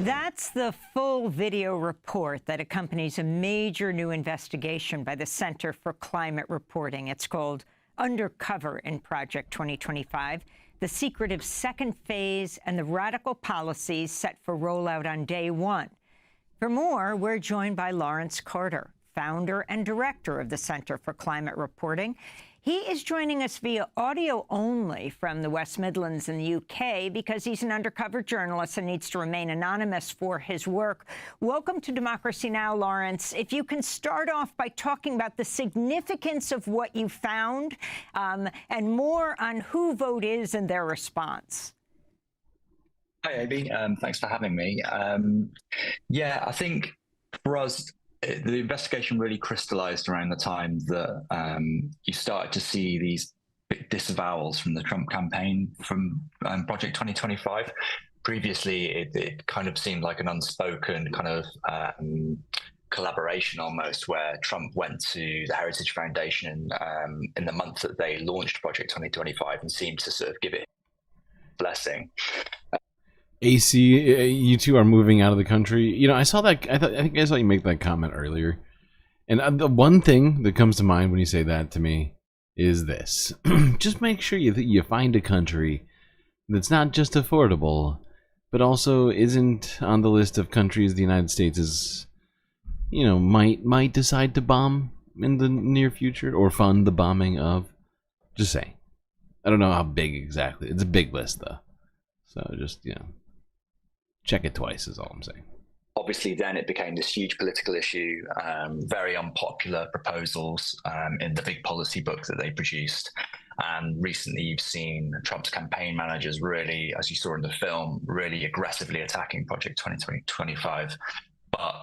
[SPEAKER 15] That's the full video report that accompanies a major new investigation by the Center for Climate Reporting. It's called Undercover in Project 2025, the secretive second phase and the radical policies set for rollout on day one. For more, we're joined by Lawrence Carter, founder and director of the Center for Climate Reporting. He is joining us via audio only from the West Midlands in the UK because he's an undercover journalist and needs to remain anonymous for his work. Welcome to Democracy Now!, Lawrence. If you can start off by talking about the significance of what you found and more on who Vote is and their response.
[SPEAKER 17] Hi, Abby. Thanks for having me. I think for us, the investigation really crystallized around the time that you started to see these disavowals from the Trump campaign from Project 2025. Previously, it kind of seemed like an unspoken kind of collaboration almost, where Trump went to the Heritage Foundation in the month that they launched Project 2025 and seemed to sort of give it a blessing.
[SPEAKER 6] AC, you two are moving out of the country. You know, I saw that. I think I saw you make that comment earlier. And the one thing that comes to mind when you say that to me is this: just make sure you find a country that's not just affordable, but also isn't on the list of countries the United States is, might decide to bomb in the near future or fund the bombing of. Just saying. I don't know how big exactly. It's a big list though, so just check it twice is all I'm saying.
[SPEAKER 17] Obviously, then it became this huge political issue, very unpopular proposals in the big policy book that they produced. And recently you've seen Trump's campaign managers really, as you saw in the film, really aggressively attacking Project 2025. But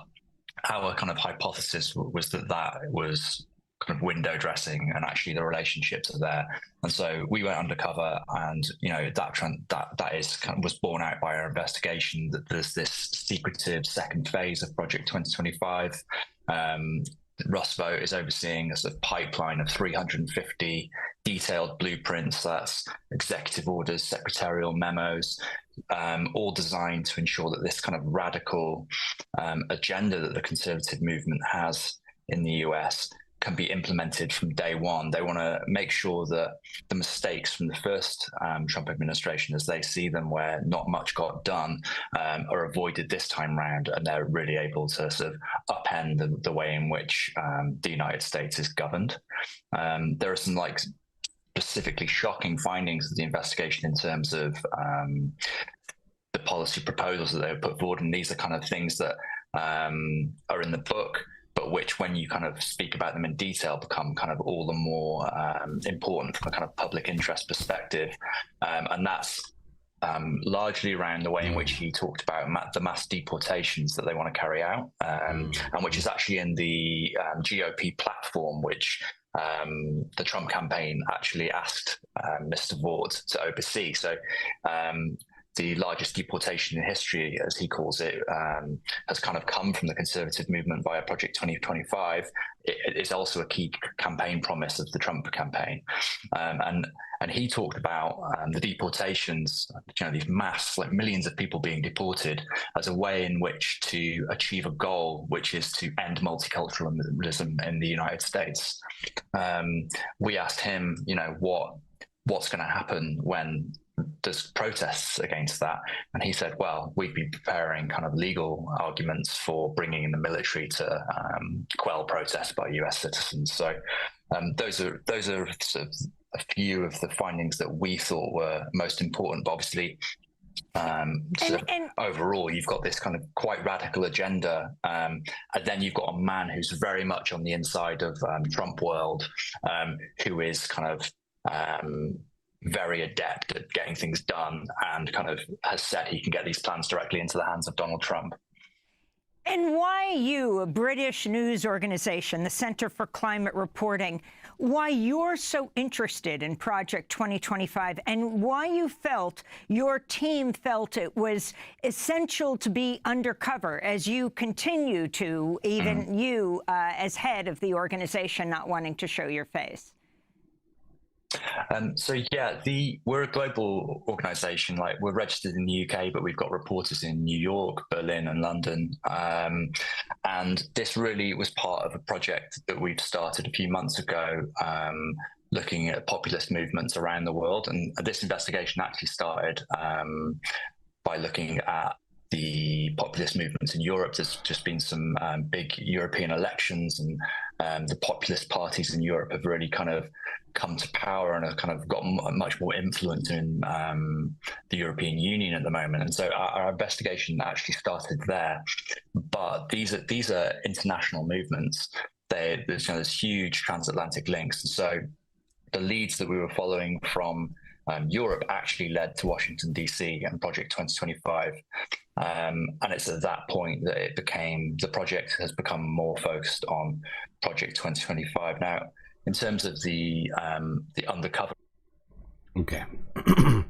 [SPEAKER 17] our kind of hypothesis was that was kind of window dressing, and actually the relationships are there. And so we went undercover, and that is kind of was borne out by our investigation that there's this secretive second phase of Project 2025. Russ Vogt is overseeing a sort of pipeline of 350 detailed blueprints. That's executive orders, secretarial memos, all designed to ensure that this kind of radical agenda that the conservative movement has in the US can be implemented from day one. They want to make sure that the mistakes from the first Trump administration, as they see them, where not much got done, are avoided this time round, and they're really able to sort of upend the way in which the United States is governed. There are some specifically shocking findings of the investigation in terms of the policy proposals that they were put forward, and these are kind of things that are in the book, but which, when you kind of speak about them in detail, become kind of all the more important from a kind of public interest perspective. And that's largely around the way in which he talked about the mass deportations that they want to carry out, and which is actually in the GOP platform, which the Trump campaign actually asked Mr. Vaught to oversee. So the largest deportation in history, as he calls it, has kind of come from the conservative movement via Project 2025. It is also a key campaign promise of the Trump campaign. And he talked about the deportations, these mass, millions of people being deported, as a way in which to achieve a goal, which is to end multiculturalism in the United States. We asked him, what's going to happen when there's protests against that, and he said, well, we'd be preparing kind of legal arguments for bringing in the military to quell protests by US citizens. So Those are sort of a few of the findings that we thought were most important. But obviously, overall, you've got this kind of quite radical agenda, and then you've got a man who's very much on the inside of Trump world, who is kind of very adept at getting things done, and kind of has said he can get these plans directly into the hands of Donald Trump.
[SPEAKER 15] And why you, a British news organization, the Center for Climate Reporting, why you're so interested in Project 2025, and why you felt, your team felt it was essential to be undercover as you continue to, even you as head of the organization, not wanting to show your face.
[SPEAKER 17] So yeah, we're a global organisation. Like, we're registered in the UK, but we've got reporters in New York, Berlin, and London. And this really was part of a project that we've started a few months ago, looking at populist movements around the world. And this investigation actually started by looking at the populist movements in Europe. There's just been some big European elections, and the populist parties in Europe have really kind of come to power and have kind of got much more influence in the European Union at the moment. And so our investigation actually started there. But these are international movements. There's huge transatlantic links. And so the leads that we were following from Europe actually led to Washington, D.C. and Project 2025. And it's at that point that the project has become more focused on Project 2025. Now, in terms of the undercover.
[SPEAKER 6] Okay. I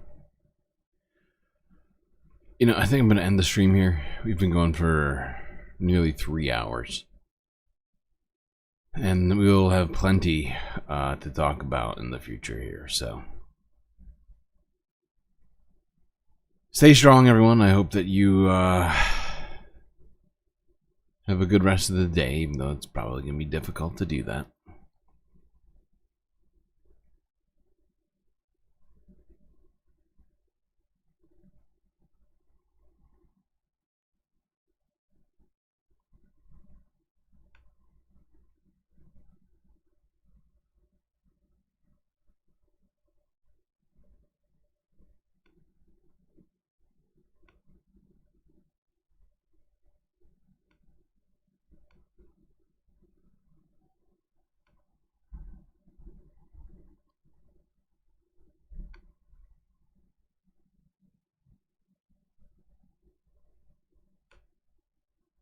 [SPEAKER 6] think I'm going to end the stream here. We've been going for nearly 3 hours. And we will have plenty to talk about in the future here, so. Stay strong, everyone. I hope that you have a good rest of the day, even though it's probably going to be difficult to do that.